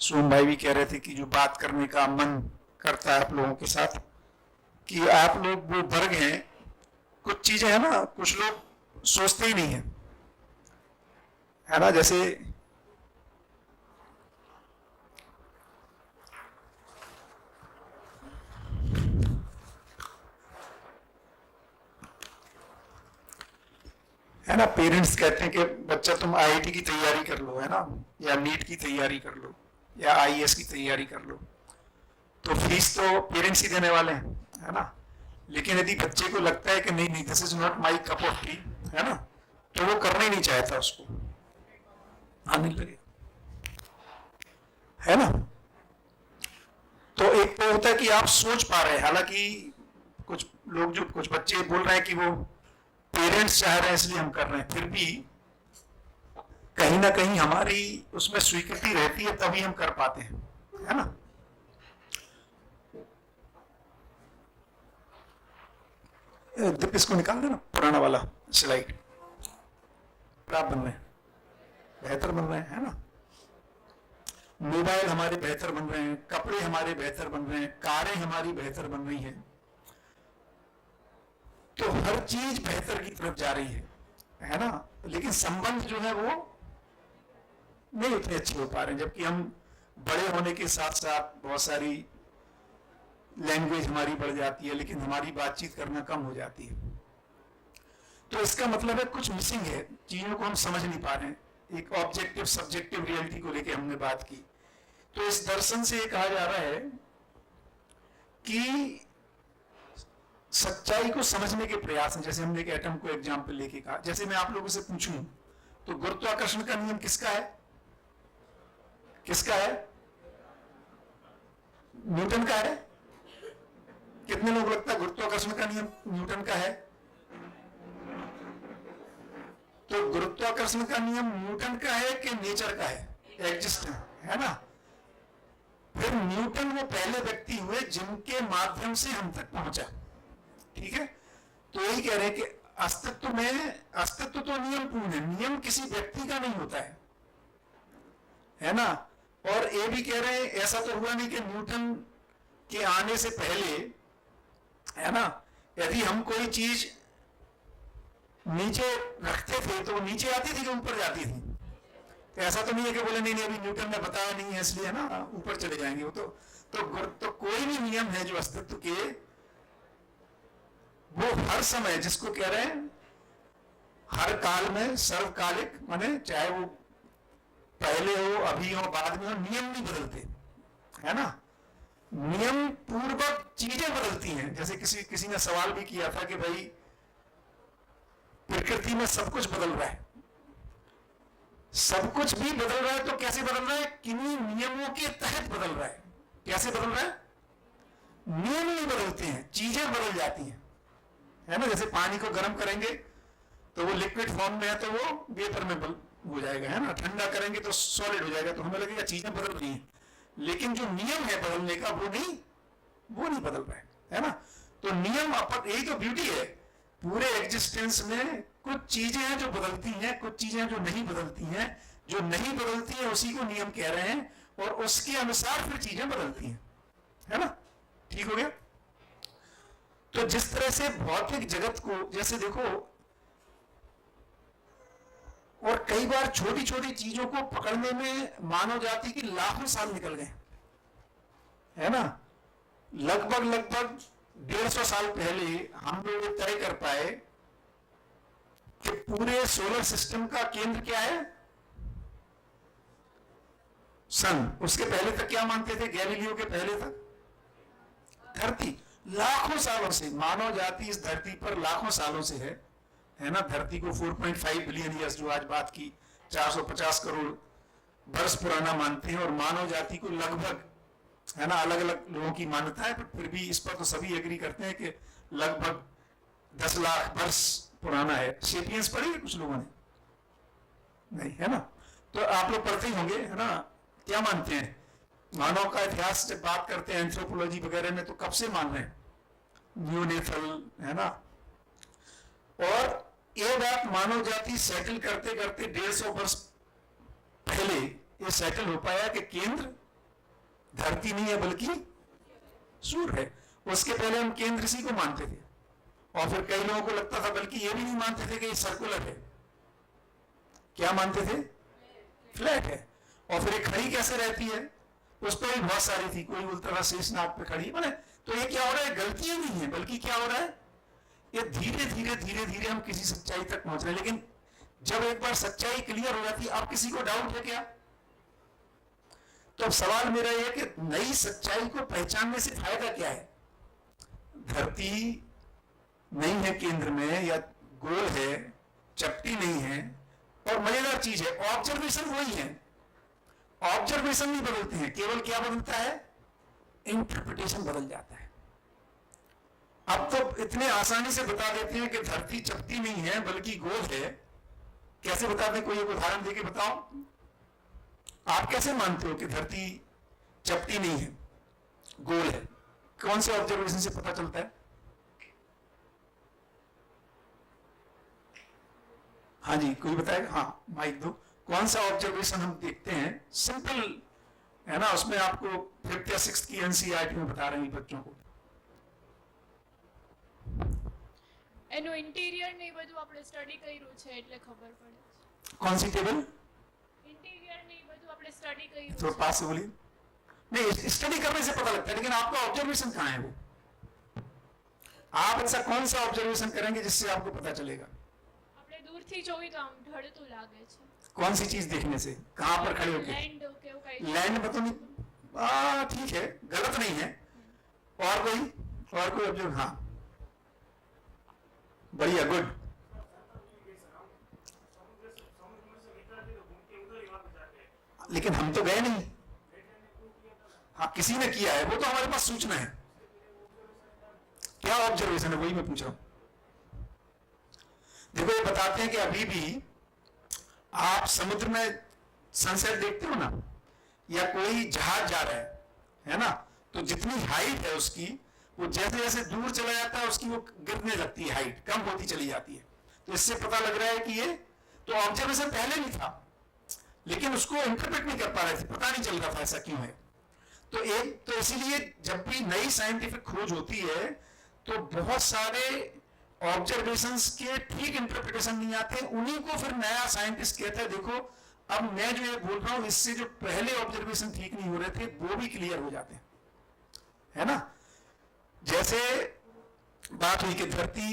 सोम भाई भी कह रहे थे कि जो बात करने का मन करता है आप लोगों के साथ, कि आप लोग वो वर्ग हैं, कुछ चीजें है ना, कुछ लोग सोचते ही नहीं है, है ना। जैसे है ना, पेरेंट्स कहते हैं कि बच्चा तुम आईआईटी की तैयारी कर लो, है ना, या नीट की तैयारी कर लो, या आईएएस की तैयारी कर लो, तो फीस तो पेरेंट्स ही देने वाले हैं, है ना। लेकिन यदि बच्चे को लगता है कि नहीं नहीं, this is not my cup of T, है ना, तो वो करना ही नहीं चाहता, उसको आने लगे, है ना। तो एक तो होता है कि आप सोच पा रहे हैं, हालांकि कुछ लोग, जो कुछ बच्चे बोल रहे हैं कि वो पेरेंट्स चाह रहे हैं इसलिए हम कर रहे हैं, फिर भी कहीं ना कहीं हमारी उसमें स्वीकृति रहती है, तभी हम कर पाते हैं, है ना। दीप इसको निकाल देना, पुराना वाला स्लाइड। खराब बन रहे हैं, बेहतर बन रहे हैं, है ना। मोबाइल हमारे बेहतर बन रहे हैं, कपड़े हमारे बेहतर बन रहे हैं, कारें हमारी बेहतर बन रही हैं, तो हर चीज बेहतर की तरफ जा रही है ना। लेकिन संबंध जो है वो नहीं उतने अच्छे हो पा रहे हैं, जबकि हम बड़े होने के साथ साथ बहुत सारी लैंग्वेज हमारी बढ़ जाती है, लेकिन हमारी बातचीत करना कम हो जाती है। तो इसका मतलब है कुछ मिसिंग है, चीजों को हम समझ नहीं पा रहे हैं। एक ऑब्जेक्टिव सब्जेक्टिव रियलिटी को लेकर हमने बात की, तो इस दर्शन से ये कहा जा रहा है कि सच्चाई को समझने के प्रयास हैं। जैसे हमने एक एटम को एग्जाम्पल लेके कहा, जैसे मैं आप लोगों से पूछूं तो गुरुत्वाकर्षण का नियम किसका है, किसका है? न्यूटन का है। कितने लोग लगता है गुरुत्वाकर्षण का नियम न्यूटन का है? तो गुरुत्वाकर्षण का नियम न्यूटन का है कि नेचर का है, एग्जिस्ट है ना। फिर न्यूटन वो पहले व्यक्ति हुए जिनके माध्यम से हम तक पहुंचा, ठीक है। तो यही कह रहे हैं कि अस्तित्व में, अस्तित्व तो नियम पूर्ण है, नियम किसी व्यक्ति का नहीं होता है ना। और ये भी कह रहे हैं ऐसा तो हुआ नहीं कि न्यूटन के आने से पहले, है ना, यदि हम कोई चीज नीचे रखते थे तो वो नीचे आती थी कि ऊपर जाती थी। तो ऐसा तो नहीं है कि बोले नहीं नहीं अभी न्यूटन ने बताया नहीं है इसलिए ना ऊपर चले जाएंगे वो तो कोई भी नियम है जो अस्तित्व के, वो हर समय, जिसको कह रहे हैं हर काल में सर्वकालिक, माने चाहे वो पहले हो, अभी हो, बाद में हो, नियम नहीं बदलते, है ना। नियम पूर्वक चीजें बदलती हैं। जैसे किसी ने सवाल भी किया था कि भाई प्रकृति में सब कुछ बदल रहा है, सब कुछ भी बदल रहा है, तो कैसे बदल रहा है? किन्हीं नियमों के तहत बदल रहा है। कैसे बदल रहा है? नियम नहीं बदलते हैं, चीजें बदल जाती हैं, है ना। जैसे पानी को गर्म करेंगे तो वो लिक्विड फॉर्म में है तो वो वेपर में हो जाएगा, है ना। ठंडा करेंगे तो सॉलिड हो जाएगा, तो हमें लगेगा चीजें बदल रही हैं, लेकिन जो नियम है बदलने का वो नहीं बदल रहा है ना। तो नियम, यही तो ब्यूटी है पूरे एग्जिस्टेंस में। कुछ चीजें हैं जो बदलती हैं, कुछ चीजें जो नहीं बदलती हैं। जो नहीं बदलती है उसी को नियम कह रहे हैं, और उसके अनुसार फिर चीजें बदलती हैं, है ना। ठीक हो गया। तो जिस तरह से भौतिक जगत को, जैसे देखो, और कई बार छोटी छोटी चीजों को पकड़ने में मानव जाति की लाखों साल निकल गए, है ना। लगभग 150 साल पहले हम लोग तय कर पाए कि पूरे सोलर सिस्टम का केंद्र क्या है? सन। उसके पहले तक क्या मानते थे? गैलीलियो के पहले तक धरती। लाखों सालों से मानव जाति इस धरती पर लाखों सालों से है ना। धरती को 4.5 बिलियन ईयर्स, जो आज बात की 450 करोड़ वर्ष पुराना मानते हैं, और मानव जाति को लगभग, है ना, अलग अलग लोगों की मान्यता है, पर फिर भी इस पर तो सभी एग्री करते हैं कि लगभग 10 लाख वर्ष पुराना है। सेपियंस पढ़ी है कुछ लोगों ने? नहीं, है ना। तो आप लोग पढ़ते ही होंगे, है ना। क्या मानते हैं? मानव का इतिहास जब बात करते हैं एंथ्रोपोलॉजी वगैरह में, तो कब से मान रहे हैं? न्यूनेथल, है ना। और ये बात मानव जाति सेटल करते करते 150 वर्ष पहले ये सेटल हो पाया कि केंद्र धरती नहीं है बल्कि सूर्य है। उसके पहले हम केंद्र इसी को मानते थे, और फिर कई लोगों को लगता था, बल्कि ये भी नहीं मानते थे कि ये सर्कुलर है, क्या मानते थे, फ्लैट है। और फिर ये खड़ी कैसे रहती है, उस पर भी बहुत सारी थी, कोई बोलता था शेषनाग पे खड़ी बने। तो ये क्या हो रहा है, गलतियां नहीं है, बल्कि क्या हो रहा है, ये धीरे धीरे धीरे धीरे हम किसी सच्चाई तक पहुंच रहे हैं। लेकिन जब एक बार सच्चाई क्लियर हो जाती है, अब किसी को डाउट है क्या? तो अब सवाल मेरा यह कि नई सच्चाई को पहचानने से फायदा क्या है? धरती नहीं है केंद्र में, या गोल है, चपटी नहीं है, और मजेदार चीज है, ऑब्जर्वेशन वही है, ऑब्जर्वेशन नहीं बदलते हैं, केवल क्या बदलता है, इंटरप्रिटेशन बदल जाता है। अब तो इतने आसानी से बता देते हैं कि धरती चपटी नहीं है बल्कि गोल है। कैसे बताते हैं, कोई एक उदाहरण देके बताओ। आप कैसे मानते हो कि धरती चपटी नहीं है, गोल है? कौन से ऑब्जर्वेशन से पता चलता है? हाँ जी, कोई बताएगा? हाँ, माइक दो। कौन सा ऑब्जर्वेशन हम देखते हैं, सिंपल है ना, उसमें आपको 5th या 6th की एनसीईआरटी में बता रहे हैं बच्चों को। એનું ઇન્ટિરિયર ને એ બધું આપણે સ્ટડી કર્યું છે એટલે ખબર પડે છે। कौन सी टेबल? ઇન્ટિરિયર ને એ બધું આપણે સ્ટડી કર્યું थोड़ा पास से बोलिए। नहीं, स्टडी करने से पता लगता है, लेकिन आपका ऑब्जर्वेशन कहाँ है? वो आप ऐसा कौन सा ऑब्जर्वेशन करेंगे जिससे आपको पता चलेगा? આપણે દૂરથી જોઈ તો આમ ઢળતું લાગે છે। कौन सी चीज देखने से? कहां पर खड़े होके? લેન્ડ કે એવું કઈ लैंड में तो नहीं, ठीक है, गलत नहीं है। और कोई ऑब्जर्व? हाँ, बढ़िया, गुड। लेकिन हम तो गए नहीं। हाँ, किसी ने किया है, वो तो हमारे पास सूचना है। क्या ऑब्जर्वेशन है, वही मैं पूछ रहा हूं। देखो, ये बताते हैं कि अभी भी आप समुद्र में सनसेट देखते हो ना, या कोई जहाज जा रहा है ना, तो जितनी हाइट है उसकी, वो जैसे जैसे दूर चला जाता है उसकी वो गिरने लगती है, हाइट कम होती चली जाती है। तो इससे पता लग रहा है कि ये तो ऑब्जर्वेशन पहले नहीं था, लेकिन उसको इंटरप्रेट नहीं कर पा रहे थे, पता नहीं चल रहा था ऐसा क्यों है। तो इसीलिए जब भी नई साइंटिफिक खोज होती है तो बहुत सारे ऑब्जर्वेशंस के ठीक इंटरप्रिटेशन नहीं आते, उन्हीं को फिर नया साइंटिस्ट कहता है देखो अब मैं जो ये बोल रहा हूं इससे जो पहले ऑब्जर्वेशन ठीक नहीं हो रहे थे वो भी क्लियर हो जाते हैं, है ना। जैसे बात हुई कि धरती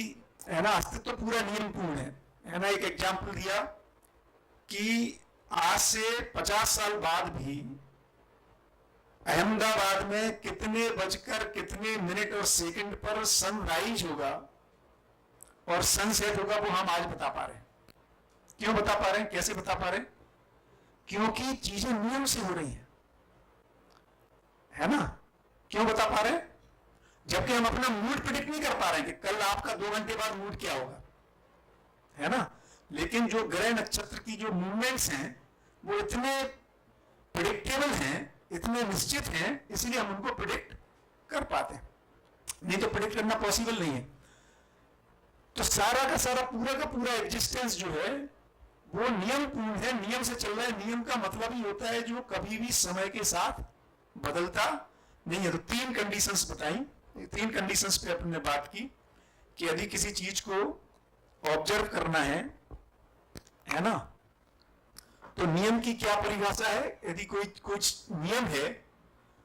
है ना अस्तित्व पूरा नियमपूर्ण है ना। एक एग्जाम्पल दिया कि आज से 50 साल बाद भी अहमदाबाद में कितने बजकर कितने मिनट और सेकंड पर सनराइज होगा और सनसेट होगा वो हम आज बता पा रहे हैं। क्यों बता पा रहे हैं, कैसे बता पा रहे हैं? क्योंकि चीजें नियम से हो रही हैं, है ना। क्यों बता पा रहे हैं? जबकि हम अपना मूड प्रिडिक्ट नहीं कर पा रहे हैं कि कल आपका 2 घंटे बाद मूड क्या होगा, है ना। लेकिन जो ग्रह नक्षत्र की जो मूवमेंट्स हैं वो इतने प्रिडिक्टेबल हैं, इतने निश्चित हैं, इसलिए हम उनको प्रिडिक्ट कर पाते हैं, नहीं तो प्रिडिक्ट करना पॉसिबल नहीं है। तो सारा का सारा पूरा का पूरा एग्जिस्टेंस जो है वो नियमपूर्ण है, नियम से चल रहा है। नियम का मतलब ही होता है जो कभी भी समय के साथ बदलता नहीं है। तो 3 कंडीशंस बताई, 3 कंडीशंस पे अपने बात की कि यदि किसी चीज को ऑब्जर्व करना है ना, तो नियम की क्या परिभाषा है। यदि कोई नियम है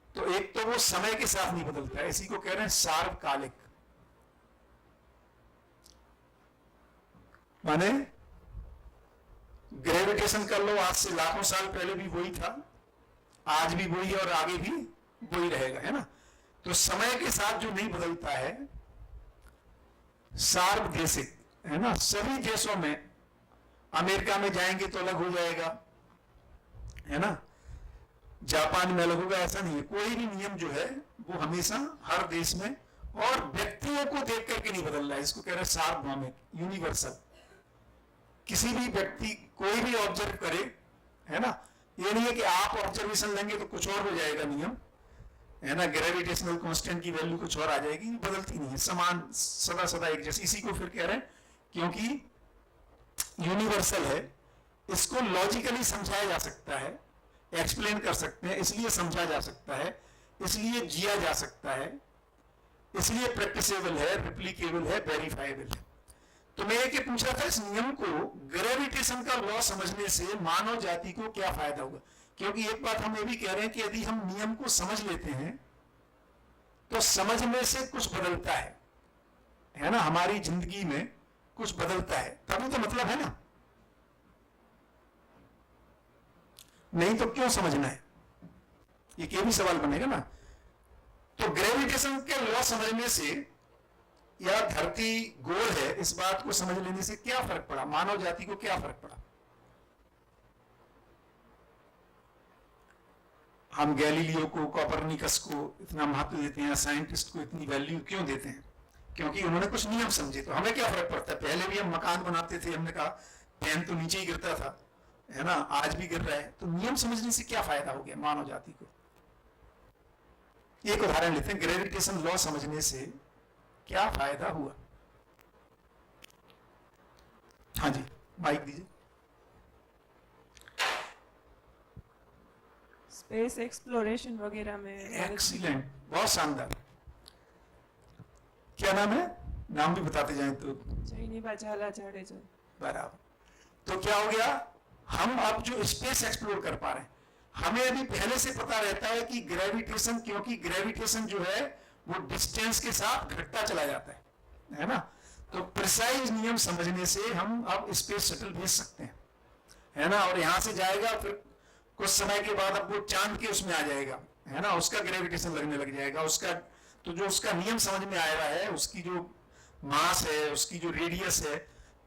तो एक तो वो समय के साथ नहीं बदलता है, इसी को कह रहे हैं सार्वकालिक। माने ग्रेविटेशन कर लो, आज से लाखों साल पहले भी वही था, आज भी वही है और आगे भी वही रहेगा, है ना। तो समय के साथ जो नहीं बदलता है, सार्वदेशिक, है ना। सभी देशों में, अमेरिका में जाएंगे तो अलग हो जाएगा, है ना, जापान में अलग होगा, ऐसा नहीं है। कोई भी नियम जो है वो हमेशा हर देश में और व्यक्तियों को देख करके नहीं बदल रहा है, इसको कह रहे हैं सार्वभौमिक, यूनिवर्सल। किसी भी व्यक्ति कोई भी ऑब्जर्व करे, है ना, ये नहीं है कि आप ऑब्जर्वेशन लेंगे तो कुछ और हो जाएगा नियम, है ना, ग्रेविटेशनल कांस्टेंट की वैल्यू कुछ और आ जाएगी, बदलती नहीं है, समान सदा सदा एक जैसी। इसी को फिर कह रहे हैं क्योंकि यूनिवर्सल है, इसको लॉजिकली समझाया जा सकता है, एक्सप्लेन कर सकते हैं, इसलिए समझा जा सकता है इसलिए जिया जा सकता है, इसलिए प्रैक्टिसेबल है, रिप्लिकेबल है, वेरीफाइबल है। तो मैं ये पूछ रहा था, इस नियम को, ग्रेविटेशन का लॉ समझने से मानव जाति को क्या फायदा होगा? क्योंकि एक बात हम ये भी कह रहे हैं कि यदि हम नियम को समझ लेते हैं तो समझने से कुछ बदलता है ना, हमारी जिंदगी में कुछ बदलता है, तभी तो मतलब है ना, नहीं तो क्यों समझना है, ये भी सवाल बनेगा ना। तो ग्रेविटेशन के लॉ समझने से या धरती गोल है इस बात को समझ लेने से क्या फर्क पड़ा, मानव जाति को क्या फर्क पड़ा? हम गैलीलियो को, कोपरनिकस को इतना महत्व देते हैं, साइंटिस्ट को इतनी वैल्यू क्यों देते हैं? क्योंकि उन्होंने कुछ नियम समझे। तो हमें क्या फर्क पड़ता है? पहले भी हम मकान बनाते थे, हमने कहा पेन तो नीचे ही गिरता था, है ना, आज भी गिर रहा है। तो नियम समझने से क्या फायदा हो गया मानव जाति को? एक उदाहरण लेते हैं, ग्रेविटेशन लॉ समझने से क्या फायदा हुआ? हाँ जी, माइक दीजिए। स्पेस एक्सप्लोरेशन वगैरह में। एक्सीलेंट, बहुत शानदार। क्या नाम है? नाम भी बताते जाएं तो। जैनिबा झाला जाडेजा। बराबर। तो क्या हो गया, हम अब जो स्पेस एक्सप्लोर कर पा रहे हैं, हमें अभी पहले से पता रहता है कि ग्रेविटेशन, क्योंकि ग्रेविटेशन जो है वो डिस्टेंस के साथ घटता चला जाता है ना। तो प्रिसाइज नियम समझने से हम अब स्पेस शटल भेज सकते हैं, है ना, और यहां से जाएगा, फिर कुछ समय के बाद अब वो चांद के उसमें आ जाएगा, है ना, उसका ग्रेविटेशन लगने लग जाएगा, उसका तो जो उसका नियम समझ में आ रहा है, उसकी जो मास है, उसकी जो रेडियस है,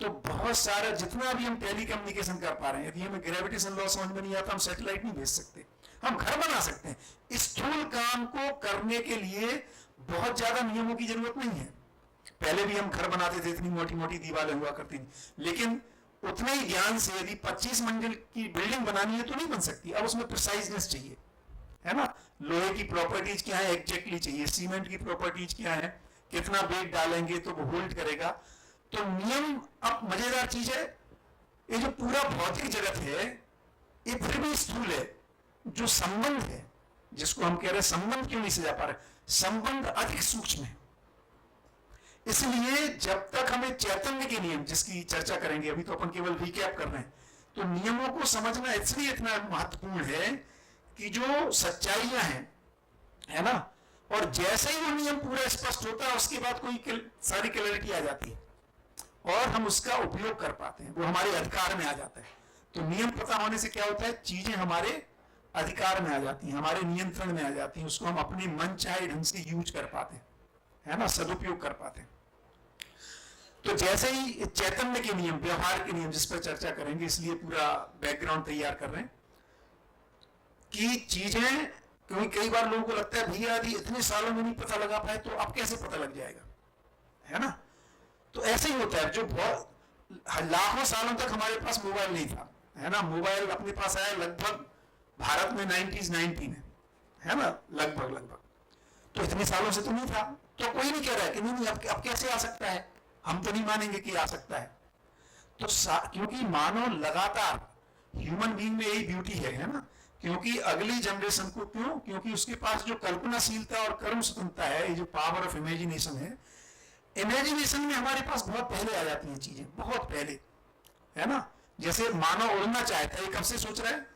तो बहुत सारा जितना भी हम टेली कम्युनिकेशन कर पा रहे हैं, यदि हमें ग्रेविटेशन लॉ समझ में नहीं आता, हम सैटेलाइट नहीं भेज सकते। हम घर बना सकते हैं। स्थूल काम को करने के लिए बहुत ज्यादा नियमों की जरूरत नहीं है। पहले भी हम घर बनाते थे, इतनी मोटी मोटी दीवारें हुआ करती थी, लेकिन उतने ही ध्यान से यदि 25 मंजिल की बिल्डिंग बनानी है तो नहीं बन सकती। अब उसमें प्रिसाइजनेस चाहिए, है ना, लोहे की प्रॉपर्टीज क्या है एग्जैक्टली चाहिए, सीमेंट की प्रॉपर्टीज क्या है, कितना वेट डालेंगे तो वो होल्ड करेगा। तो नियम, अब मजेदार चीज है, ये जो पूरा भौतिक जगत है ये फिर भी स्थूल है। जो संबंध है, जिसको हम कह रहे हैं संबंध क्यों नहीं सजा पा रहे, संबंध अधिक सूक्ष्म है। इसलिए जब तक हमें चैतन्य के नियम, जिसकी चर्चा करेंगे, अभी तो अपन केवल रिकैप कर रहे हैं, तो नियमों को समझना इसलिए इतना महत्वपूर्ण है कि जो सच्चाइयां हैं, है ना, और जैसे ही वो नियम पूरा स्पष्ट होता है उसके बाद कोई सारी क्लैरिटी आ जाती है और हम उसका उपयोग कर पाते हैं, वो हमारे अधिकार में आ जाता है। तो नियम पता होने से क्या होता है, चीजें हमारे अधिकार में आ जाती हैं, हमारे नियंत्रण में आ जाती हैं, उसको हम अपने मन चाहे ढंग से यूज कर पाते हैं, है ना, सदुपयोग कर पाते हैं। तो जैसे ही चैतन्य के नियम, व्यवहार के नियम, जिस पर चर्चा करेंगे, इसलिए पूरा बैकग्राउंड तैयार कर रहे हैं कि चीजें, क्योंकि कई बार लोगों को लगता है भैया यदि इतने सालों में नहीं पता लगा पाए तो अब कैसे पता लग जाएगा, है ना। तो ऐसे ही होता है, जो बहुत लाखों सालों तक हमारे पास मोबाइल नहीं था, है ना, मोबाइल अपने पास आया लगभग भारत में 1990 में, है ना, लगभग। तो इतने सालों से तो नहीं था। तो कोई नहीं कह रहा है कि नहीं अब कैसे आ सकता है, हम तो नहीं मानेंगे कि आ सकता है। तो क्योंकि मानव लगातार, ह्यूमन बीइंग में यही ब्यूटी है ना, क्योंकि अगली जनरेशन को, क्योंकि उसके पास जो कल्पनाशीलता और कर्म स्वतंत्रता है, ये जो पावर ऑफ इमेजिनेशन है, इमेजिनेशन में हमारे पास बहुत पहले आ जाती हैं चीजें, बहुत पहले, है ना। जैसे मानव उड़ना चाहता है, कब से सोच रहा है,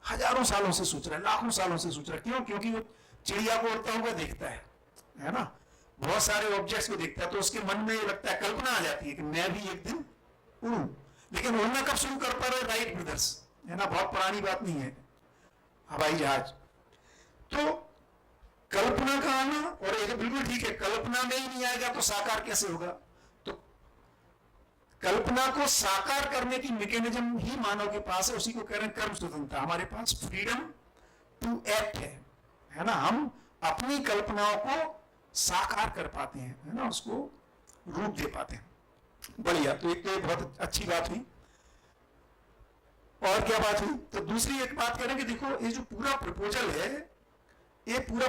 हजारों सालों से सोच रहा है, लाखों सालों से सोच रहा है। क्यों? क्योंकि वो चिड़िया को उड़ता हुआ देखता है ना, बहुत सारे ऑब्जेक्ट्स को देखता है, तो उसके मन में ये लगता है, कल्पना आ जाती है कि मैं भी एक दिन उड़ूं। लेकिन उड़ना कब शुरू कर पा रहे राइट ब्रदर्स, है ना, बहुत पुरानी बात नहीं है, हवाई जहाज। तो कल्पना का आना, और ये बिल्कुल ठीक है, कल्पना में ही नहीं आएगा तो साकार कैसे होगा। तो कल्पना को साकार करने की मैकेनिज्म ही मानव के पास है, उसी को कह रहे हैं कर्म स्वतंत्रता। हमारे पास फ्रीडम टू एक्ट है ना, हम अपनी कल्पनाओं को साकार कर पाते हैं, है ना, उसको रूप दे पाते हैं। बढ़िया, तो एक तो बहुत अच्छी बात हुई। और क्या बात हुई? तो दूसरी एक बात करें कि देखो, ये जो पूरा प्रपोजल है, ये पूरा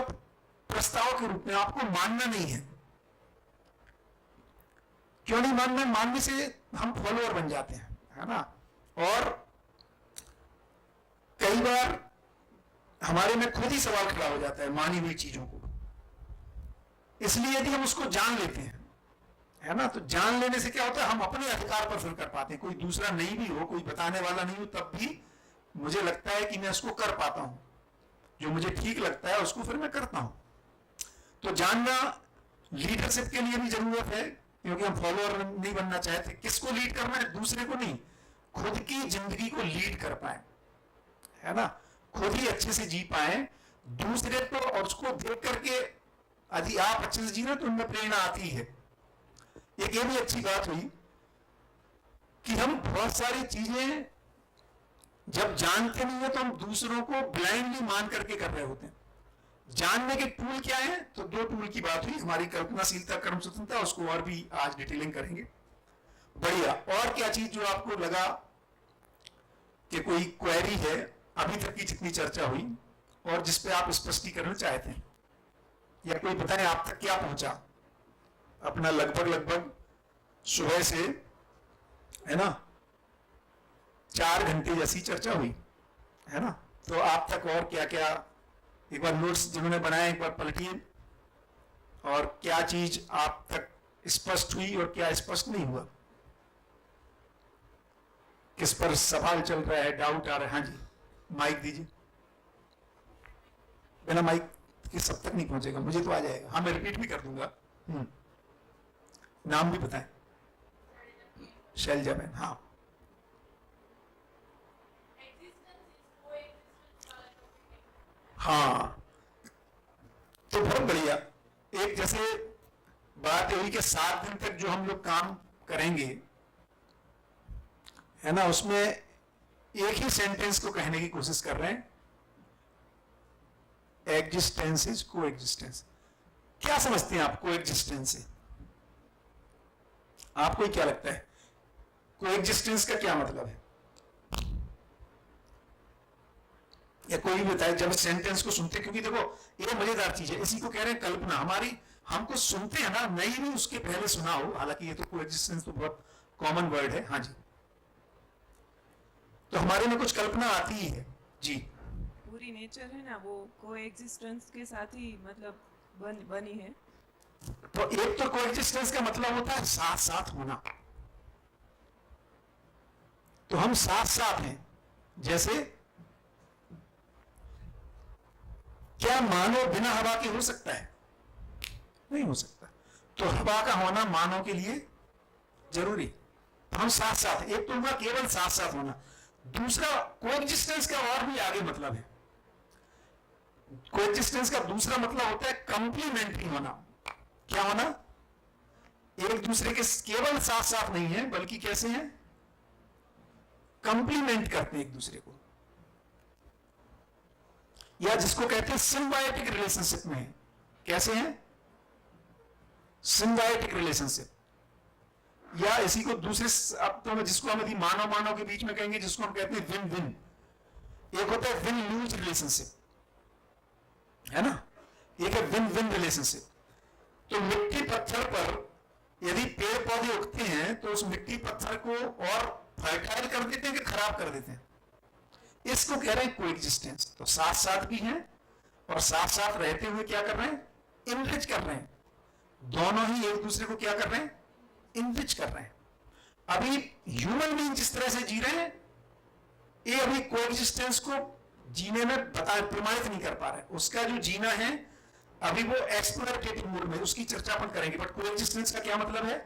प्रस्ताव के रूप में आपको मानना नहीं है। क्यों नहीं मानना? मानने से हम फॉलोअर बन जाते हैं, है ना। और कई बार हमारे में खुद ही सवाल खड़ा हो जाता है मानी हुई चीजों को। इसलिए यदि हम उसको जान लेते हैं, है ना, तो जान लेने से क्या होता है, हम अपने अधिकार पर फिर कर पाते हैं। कोई दूसरा नहीं भी हो, कोई बताने वाला नहीं हो, तब भी मुझे लगता है कि मैं उसको कर पाता हूं, जो मुझे ठीक लगता है उसको फिर मैं करता हूं। तो जानना लीडरशिप के लिए भी जरूरत है, क्योंकि हम फॉलोअर नहीं बनना चाहते। किसको लीड करना है? दूसरे को नहीं, खुद की जिंदगी को लीड कर पाए, है ना, खुद ही अच्छे से जी पाए। दूसरे को और उसको देख करके यदि आप अच्छे से जी रहे तो उनमें प्रेरणा आती है। एक ये भी अच्छी बात हुई कि हम बहुत सारी चीजें जब जानते नहीं है तो हम दूसरों को ब्लाइंडली मान करके कर रहे होते हैं। जानने के टूल क्या है? तो दो टूल की बात हुई, हमारी कल्पनाशीलता, कर्म स्वतंत्रता, उसको और भी आज डिटेलिंग करेंगे। बढ़िया। और क्या चीज जो आपको लगा कि कोई क्वेरी है अभी तक की जितनी चर्चा हुई और जिसपे आप स्पष्टीकरण चाहते हैं, या कोई बताएं आप तक क्या पहुंचा? अपना लगभग सुबह से, है ना, 4 घंटे जैसी चर्चा हुई, है ना, तो आप तक और क्या क्या, एक बार नोट्स जिन्होंने बनाए एक बार पलटिए, और क्या चीज आप तक स्पष्ट हुई और क्या स्पष्ट नहीं हुआ, किस पर सवाल चल रहा है, डाउट आ रहा है। हाँ जी, माइक दीजिए। बिना माइक के सब तक नहीं पहुंचेगा, मुझे तो आ जाएगा। हाँ, मैं रिपीट भी कर दूंगा। नाम भी बताएं। शैलजा बहन। हाँ, हाँ, तो बहुत बढ़िया। एक जैसे बात हुई कि 7 दिन तक जो हम लोग काम करेंगे, है ना, उसमें एक ही सेंटेंस को कहने की कोशिश कर रहे हैं, एग्जिस्टेंस इज को एग्जिस्टेंस। क्या समझते हैं आप को एग्जिस्टेंस से? आपको क्या लगता है को एग्जिस्टेंस का क्या मतलब है? या कोई भी बताए जब सेंटेंस को सुनते, क्योंकि देखो ये मजेदार चीज है, इसी को कह रहे हैं कल्पना। हमारी हमको सुनते हैं ना, नहीं भी उसके पहले सुना हो, हालांकि ये तो को एग्जिस्टेंस तो बहुत कॉमन वर्ड है। हाँ जी, तो हमारे में कुछ कल्पना आती ही है जी। पूरी नेचर है ना वो को एग्जिस्टेंस के साथ ही मतलब बनी है। तो एक तो कोएग्जिस्टेंस का मतलब होता है साथ साथ होना। तो हम साथ साथ हैं। जैसे क्या मानव बिना हवा के हो सकता है? नहीं हो सकता। तो हवा का होना मानव के लिए जरूरी। तो हम साथ साथ, एक तो हुआ केवल साथ साथ होना, दूसरा कोएग्जिस्टेंस का और भी आगे मतलब है। कोएग्जिस्टेंस का दूसरा मतलब होता है कंप्लीमेंट्री होना। क्या होना? एक दूसरे के केवल साथ साथ नहीं है, बल्कि कैसे हैं? कंप्लीमेंट करते हैं एक दूसरे को, या जिसको कहते हैं सिम्बायोटिक रिलेशनशिप में है। कैसे हैं? सिम्बायोटिक रिलेशनशिप, या इसी को दूसरे अब तो जिसको हम यदि मानव मानव के बीच में कहेंगे, जिसको हम कहते हैं विन विन। एक होता है विन लूज रिलेशनशिप, है ना, एक है विन विन रिलेशनशिप। तो मिट्टी पत्थर पर यदि पेड़ पौधे उगते हैं तो उस मिट्टी पत्थर को और फर्टाइल कर देते हैं कि खराब कर देते हैं? इसको कह रहे हैं कोएग्जिस्टेंस। तो साथ साथ भी हैं और साथ साथ रहते हुए क्या कर रहे हैं? इनरिच कर रहे हैं। दोनों ही एक दूसरे को क्या कर रहे हैं? इनरिच कर रहे हैं। अभी ह्यूमन बीइंग जिस तरह से जी रहे हैं, ये अभी कोएग्जिस्टेंस को जीने में प्रमाणित नहीं कर पा रहे। उसका जो जीना है अभी वो एक्सप्लोरेटिव मोड में, उसकी चर्चा अपन करेंगे। बट कोएग्जिस्टेंस का क्या मतलब है?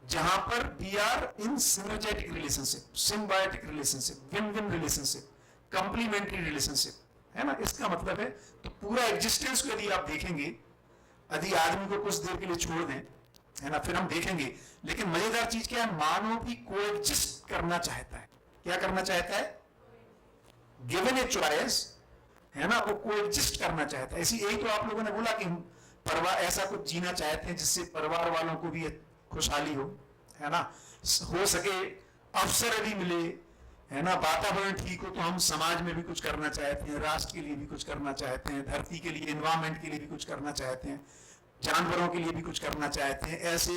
जहां पर we are in synergetic relationship, symbiotic relationship, win win relationship, complementary relationship, है ना, इसका मतलब है। तो पूरा एग्जिस्टेंस को यदि आप देखेंगे, यदि आदमी को कुछ देर के लिए छोड़ दें, है ना, फिर हम देखेंगे। लेकिन मजेदार चीज क्या है? मानव भी कोएग्जिस्ट करना चाहता है। क्या करना चाहता है? गिवन ए चॉइस, है ना, वो कोएग्जिस्ट करना चाहता है। यही तो आप लोगों ने बोला कि हम परिवार ऐसा कुछ जीना चाहते हैं जिससे परिवार वालों को भी खुशहाली हो, है ना, हो सके अवसर यदि मिले, है ना, वातावरण ठीक हो, तो हम समाज में भी कुछ करना चाहते हैं, राष्ट्र के लिए भी कुछ करना चाहते हैं, धरती के लिए, एनवायरमेंट के लिए भी कुछ करना चाहते हैं, जानवरों के लिए भी कुछ करना चाहते हैं। ऐसे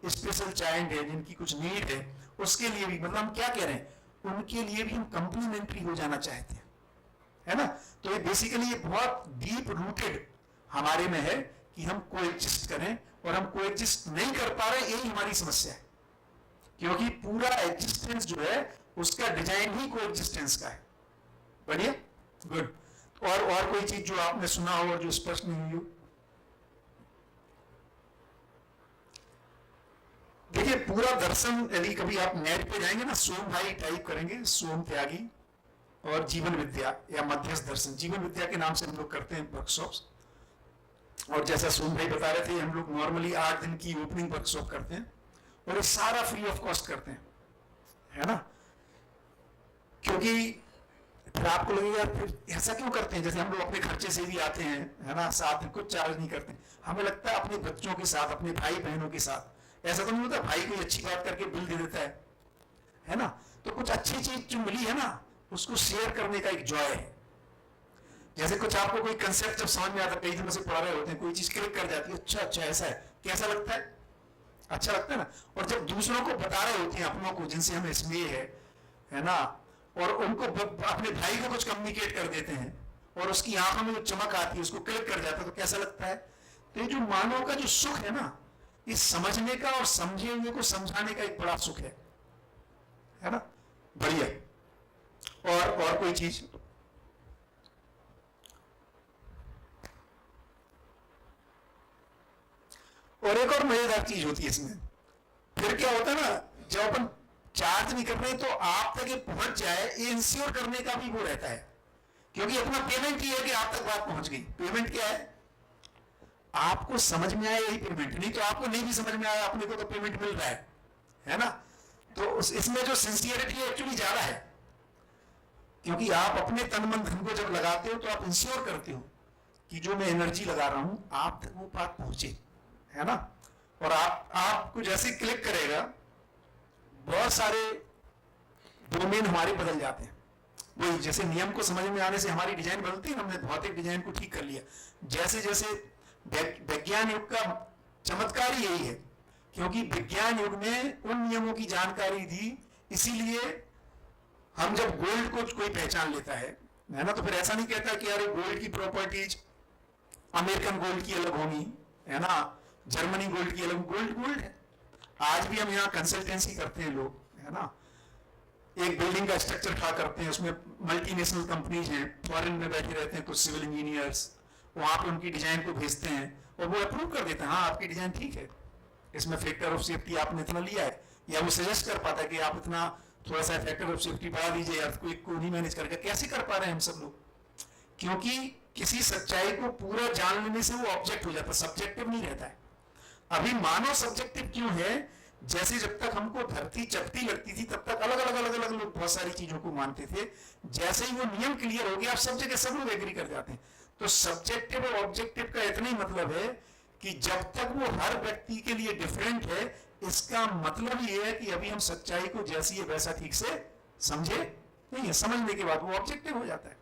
स्पेशल चाइल्ड है जिनकी कुछ नीड है, उसके लिए भी, मतलब हम क्या कह रहे हैं, उनके लिए भी हम कंप्लीमेंट्री हो जाना चाहते हैं, है ना। तो ये बेसिकली ये बहुत डीप रूटेड हमारे में है कि हम कोएग्जिस्ट करें, और हम कोएग्जिस्ट नहीं कर पा रहे, यही हमारी समस्या है, क्योंकि पूरा एग्जिस्टेंस जो है उसका डिजाइन ही कोएग्जिस्टेंस का है। बढ़िया, गुड। और कोई चीज जो आपने सुना हो और जो स्पष्ट नहीं हुई हो? देखिए, पूरा दर्शन यदि कभी आप नेट पे जाएंगे ना, सोम भाई टाइप करेंगे, सोम त्यागी और जीवन विद्या या मध्यस्थ दर्शन, जीवन विद्या के नाम से हम लोग करते हैं वर्कशॉप्स। और जैसा सोम भाई बता रहे थे, हम लोग नॉर्मली 8 दिन की ओपनिंग वर्कशॉप करते हैं, और ये सारा फ्री ऑफ कॉस्ट करते हैं, है ना। क्योंकि फिर आपको लगेगा फिर ऐसा क्यों करते हैं, जैसे हम लोग अपने खर्चे से भी आते हैं, है ना, साथ में कुछ चार्ज नहीं करते। हमें लगता है अपने बच्चों के साथ, अपने भाई बहनों के साथ, ऐसा तो नहीं होता भाई कोई अच्छी बात करके बिल दे देता है ना। तो कुछ अच्छी चीज जो मिली है ना, उसको शेयर करने का एक जॉय है। जैसे कुछ आपको कोई कंसेप्ट जब समझ में आता है, कई दिन से पढ़ा रहे होते हैं, कोई चीज क्लिक कर जाती है, अच्छा अच्छा ऐसा है, कैसा लगता है, अच्छा लगता है ना। और जब दूसरों को बता रहे होते हैं, अपनों को जिनसे हमें स्नेह है ना, और उनको अपने भाई को कुछ कम्युनिकेट कर देते हैं, और उसकी आंखों में जो चमक आती है, उसको क्लिक कर जाता है, तो कैसा लगता है। तो ये जो मानव का जो सुख है ना, ये समझने का और समझे हुए को समझाने का एक बड़ा सुख है ना। बढ़िया। और कोई चीज? और एक और मजेदार चीज होती है इसमें, फिर क्या होता है ना, जब अपन चार्ज नहीं कर रहे तो आप तक ये पहुंच जाए, ये इंश्योर करने का भी वो रहता है, क्योंकि अपना पेमेंट ही है कि आप तक बात पहुंच गई। पेमेंट क्या है, आपको समझ में आया यही पेमेंट, नहीं तो आपको नहीं भी समझ में आया, अपने को तो पेमेंट मिल रहा है ना। तो इसमें जो सिंसियरिटी है एक्चुअली ज्यादा है, क्योंकि आप अपने तन मन धन को जब लगाते हो तो आप इंश्योर करते हो कि जो मैं एनर्जी लगा रहा हूं आप तक वो बात पहुंचे, है ना। और आपको जैसे क्लिक करेगा, बहुत सारे डोमेन हमारे बदल जाते हैं। वही जैसे नियम को समझ में आने से हमारी डिजाइन बदलती है, हमने भौतिक डिजाइन को ठीक कर लिया। जैसे जैसे विज्ञान युग का चमत्कार ही यही है, क्योंकि विज्ञान युग में उन नियमों की जानकारी थी, इसीलिए हम जब गोल्ड को कोई पहचान लेता है ना, तो फिर ऐसा नहीं कहता कि यार गोल्ड की प्रॉपर्टीज अमेरिकन गोल्ड की अलग होंगी, है ना, जर्मनी गोल्ड की अलग। गोल्ड गोल्ड है। आज भी हम यहाँ कंसल्टेंसी करते हैं लोग, है ना, एक बिल्डिंग का स्ट्रक्चर खड़ा करते हैं, उसमें मल्टीनेशनल कंपनीज हैं, फॉरेन में बैठे रहते हैं कुछ सिविल इंजीनियर्स, वहां पे उनकी डिजाइन को भेजते हैं और वो अप्रूव कर देते हैं, हाँ आपकी डिजाइन ठीक है, इसमें फैक्टर ऑफ सेफ्टी आपने इतना लिया है, या वो सजेस्ट कर पाता है कि आप इतना थोड़ा सा फैक्टर ऑफ सेफ्टी बढ़ा दीजिए, अर्थक्वेक को नहीं मैनेज करके। कैसे कर पा रहे हैं हम सब लोग, क्योंकि किसी सच्चाई को पूरा जान लेने से वो ऑब्जेक्ट हो जाता है, सब्जेक्टिव नहीं रहता है। अभी मानव सब्जेक्टिव क्यों है, जैसे जब तक हमको धरती चपटी लगती थी तब तक अलग अलग लोग बहुत सारी चीजों को मानते थे, जैसे ही वो नियम क्लियर हो गया अब सब जगह सब लोग एग्री कर जाते हैं। तो सब्जेक्टिव और ऑब्जेक्टिव का इतना ही मतलब है कि जब तक वो हर व्यक्ति के लिए डिफरेंट है, इसका मतलब ये है कि अभी हम सच्चाई को जैसी है वैसा ठीक से समझे नहीं है। समझने के बाद वो ऑब्जेक्टिव हो जाता है,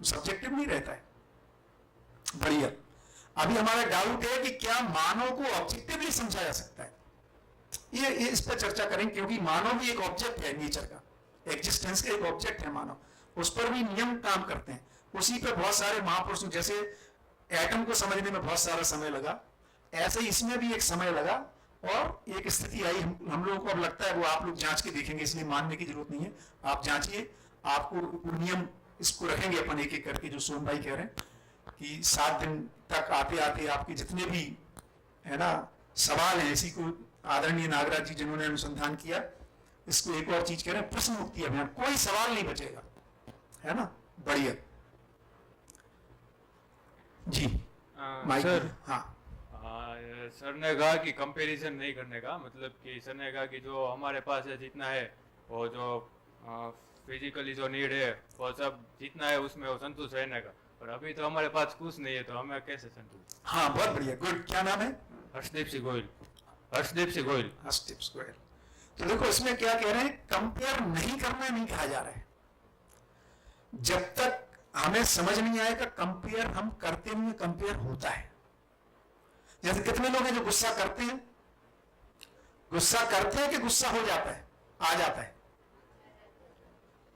सब्जेक्टिव नहीं रहता है। बढ़िया। अभी हमारा डाउट है कि क्या मानव को ऑब्जेक्टिवली समझा जा सकता है, ये इस पर चर्चा करें, क्योंकि मानव भी एक ऑब्जेक्ट है, नेचर का, एग्जिस्टेंस का एक ऑब्जेक्ट है मानव, उस पर भी नियम काम करते हैं। उसी पे बहुत सारे महापुरुष, जैसे एटम को समझने में बहुत सारा समय लगा, ऐसे ही इसमें भी एक समय लगा और एक स्थिति आई, हम लोगों को अब लगता है, वो आप लोग जांच के देखेंगे, इसलिए मानने की जरूरत नहीं है, आप जांचिए, आपको नियम इसको रखेंगे अपन एक एक करके, जो सोम भाई कह रहे हैं कि 7 दिन तक आते आते आपके जितने भी, है ना, सवाल हैं, इसी को आदरणीय नागराज जी जिन्होंने अनुसंधान किया, इसको एक और चीज कह रहे हैं, प्रश्न मुक्ति अभियान, कोई सवाल नहीं बचेगा, है ना। बढ़िया जी। सर, हाँ सर ने कहा कि कंपैरिजन नहीं करने का, मतलब कि सर ने कहा कि जो हमारे पास है जितना है, वो जो फिजिकली जो नीड है वो सब जितना है उसमें वो संतुष्ट रहने का, और अभी तो हमारे पास कुछ नहीं है, तो हमें कैसे संतुष्ट। हाँ बहुत बढ़िया, गुड। क्या नाम है? हर्षदीप सिंह गोयल। हर्षदीप सिंह गोयल। हर्षदीप सिंह गोयल। तो देखो इसमें क्या कह रहे हैं, कंपेयर नहीं करना नहीं कहा जा रहा है। जब तक हमें समझ नहीं आएगा कंपेयर हम करते नहीं, कंपेयर होता है। जैसे कितने लोग हैं जो गुस्सा करते हैं, गुस्सा करते हैं कि गुस्सा हो जाता है, आ जाता है,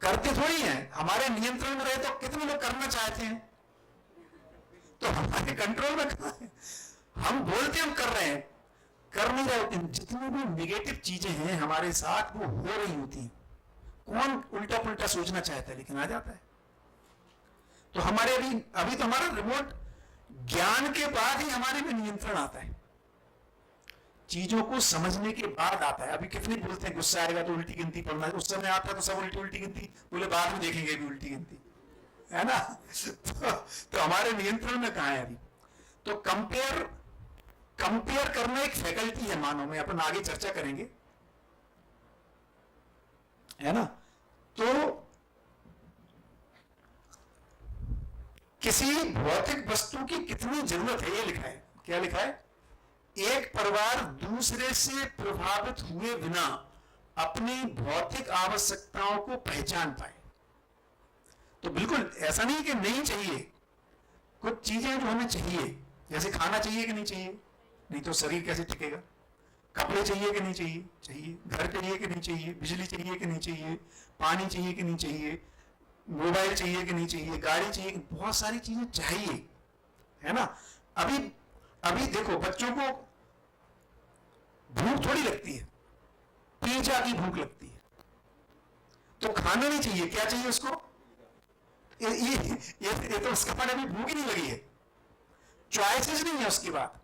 करते थोड़ी हैं, हमारे नियंत्रण में रहे तो कितने लोग करना चाहते हैं, तो हमारे कंट्रोल में कहां है? हम बोलते हम कर रहे हैं, कर नहीं रहे। जितनी भी नेगेटिव चीजें हैं हमारे साथ वो हो रही होती हैं। कौन उल्टा पुल्टा सोचना चाहता है, लेकिन आ जाता है। तो हमारे अभी तो हमारा रिमोट ज्ञान के बाद ही हमारे में नियंत्रण आता है, चीजों को समझने के बाद आता है। अभी कितने बोलते हैं गुस्सा आएगा तो उल्टी गिनती पढ़ना, उस समय आता है तो सब उल्टी उल्टी गिनती, बोले बाद में देखेंगे भी उल्टी गिनती, है ना। तो हमारे नियंत्रण में कहां है अभी? तो कंपेयर करना एक फैकल्टी है मानव में, अपन आगे चर्चा करेंगे, है ना। तो किसी भौतिक वस्तु की कितनी जरूरत है, ये लिखा है। क्या लिखा है? एक परिवार दूसरे से प्रभावित हुए बिना अपनी भौतिक आवश्यकताओं को पहचान पाए। तो बिल्कुल ऐसा नहीं कि नहीं चाहिए, कुछ चीजें जो हमें चाहिए, जैसे खाना चाहिए कि नहीं चाहिए, नहीं तो शरीर कैसे टिकेगा। कपड़े चाहिए कि नहीं चाहिए, चाहिए। घर चाहिए कि नहीं चाहिए, बिजली चाहिए कि नहीं चाहिए, पानी चाहिए कि नहीं चाहिए, मोबाइल चाहिए कि नहीं चाहिए, गाड़ी चाहिए, बहुत सारी चीजें चाहिए, है ना। अभी देखो, बच्चों को भूख थोड़ी लगती है, पिज्जा की भूख लगती है, तो खाना नहीं चाहिए, क्या चाहिए उसको? ये तो उसका पाने अभी भूख ही नहीं लगी है, चॉइसेस नहीं है उसकी बात,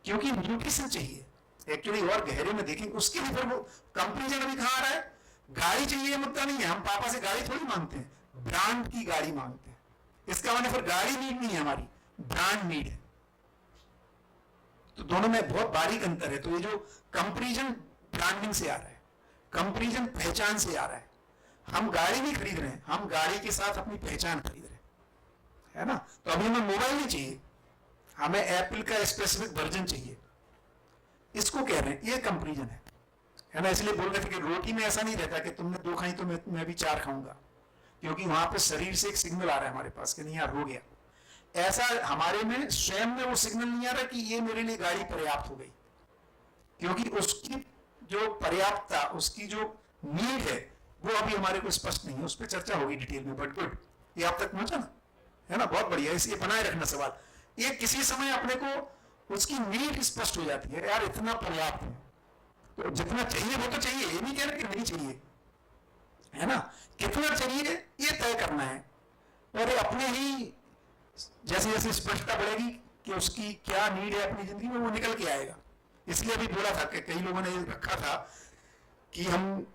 क्योंकि न्यूट्रिशन चाहिए एक्चुअली। और गहरे में देखेंगे उसके लिए फिर वो कंपैरिजन अभी कहां आ रहा है। गाड़ी चाहिए मुद्दा नहीं है, हम पापा से गाड़ी थोड़ी मांगते हैं, ब्रांड की गाड़ी मांगते हैं। इसका मतलब फिर गाड़ी नीड नहीं है हमारी, ब्रांड नीड है। तो दोनों में बहुत बारीक अंतर है। तो ये जो कंपैरिजन ब्रांडिंग से आ रहा है, कंपैरिजन पहचान से आ रहा है। हम गाड़ी नहीं खरीद रहे हैं, हम गाड़ी के साथ अपनी पहचान खरीद रहे हैं, है ना। तो अभी हमें मोबाइल नहीं चाहिए, हमें एप्पल का स्पेसिफिक वर्जन चाहिए, इसको कह रहे हैं, ये कंपैरिजन है ना। इसलिए बोल रहे थे कि रोटी में ऐसा नहीं रहता कि तुमने 2 खाई तो मैं भी 4 खाऊंगा, क्योंकि वहां पे शरीर से एक सिग्नल आ रहा है हमारे पास कि नहीं यार हो गया। ऐसा हमारे में स्वयं में वो सिग्नल नहीं आ रहा कि ये मेरे लिए गाड़ी पर्याप्त हो गई, क्योंकि उसकी जो पर्याप्तता, उसकी जो नीड है, वो अभी हमारे को स्पष्ट नहीं है। उस पर चर्चा होगी डिटेल में, बट गुड, ये आप तक पहुंचा ना, है ना, बहुत बढ़िया। इसलिए बनाए रखना सवाल, ये किसी समय अपने को उसकी नीड स्पष्ट हो जाती है, यार इतना पर्याप्त है, तो जितना चाहिए वो तो चाहिए, ये नहीं कह रहे कि नहीं चाहिए, है ना। कितना चाहिए ये तय करना है, और अपने ही जैसे जैसे स्पष्टता बढ़ेगी कि उसकी क्या नीड है अपनी जिंदगी में, वो निकल के आएगा। इसलिए अभी बोला था कि कई लोगों ने रखा था कि हम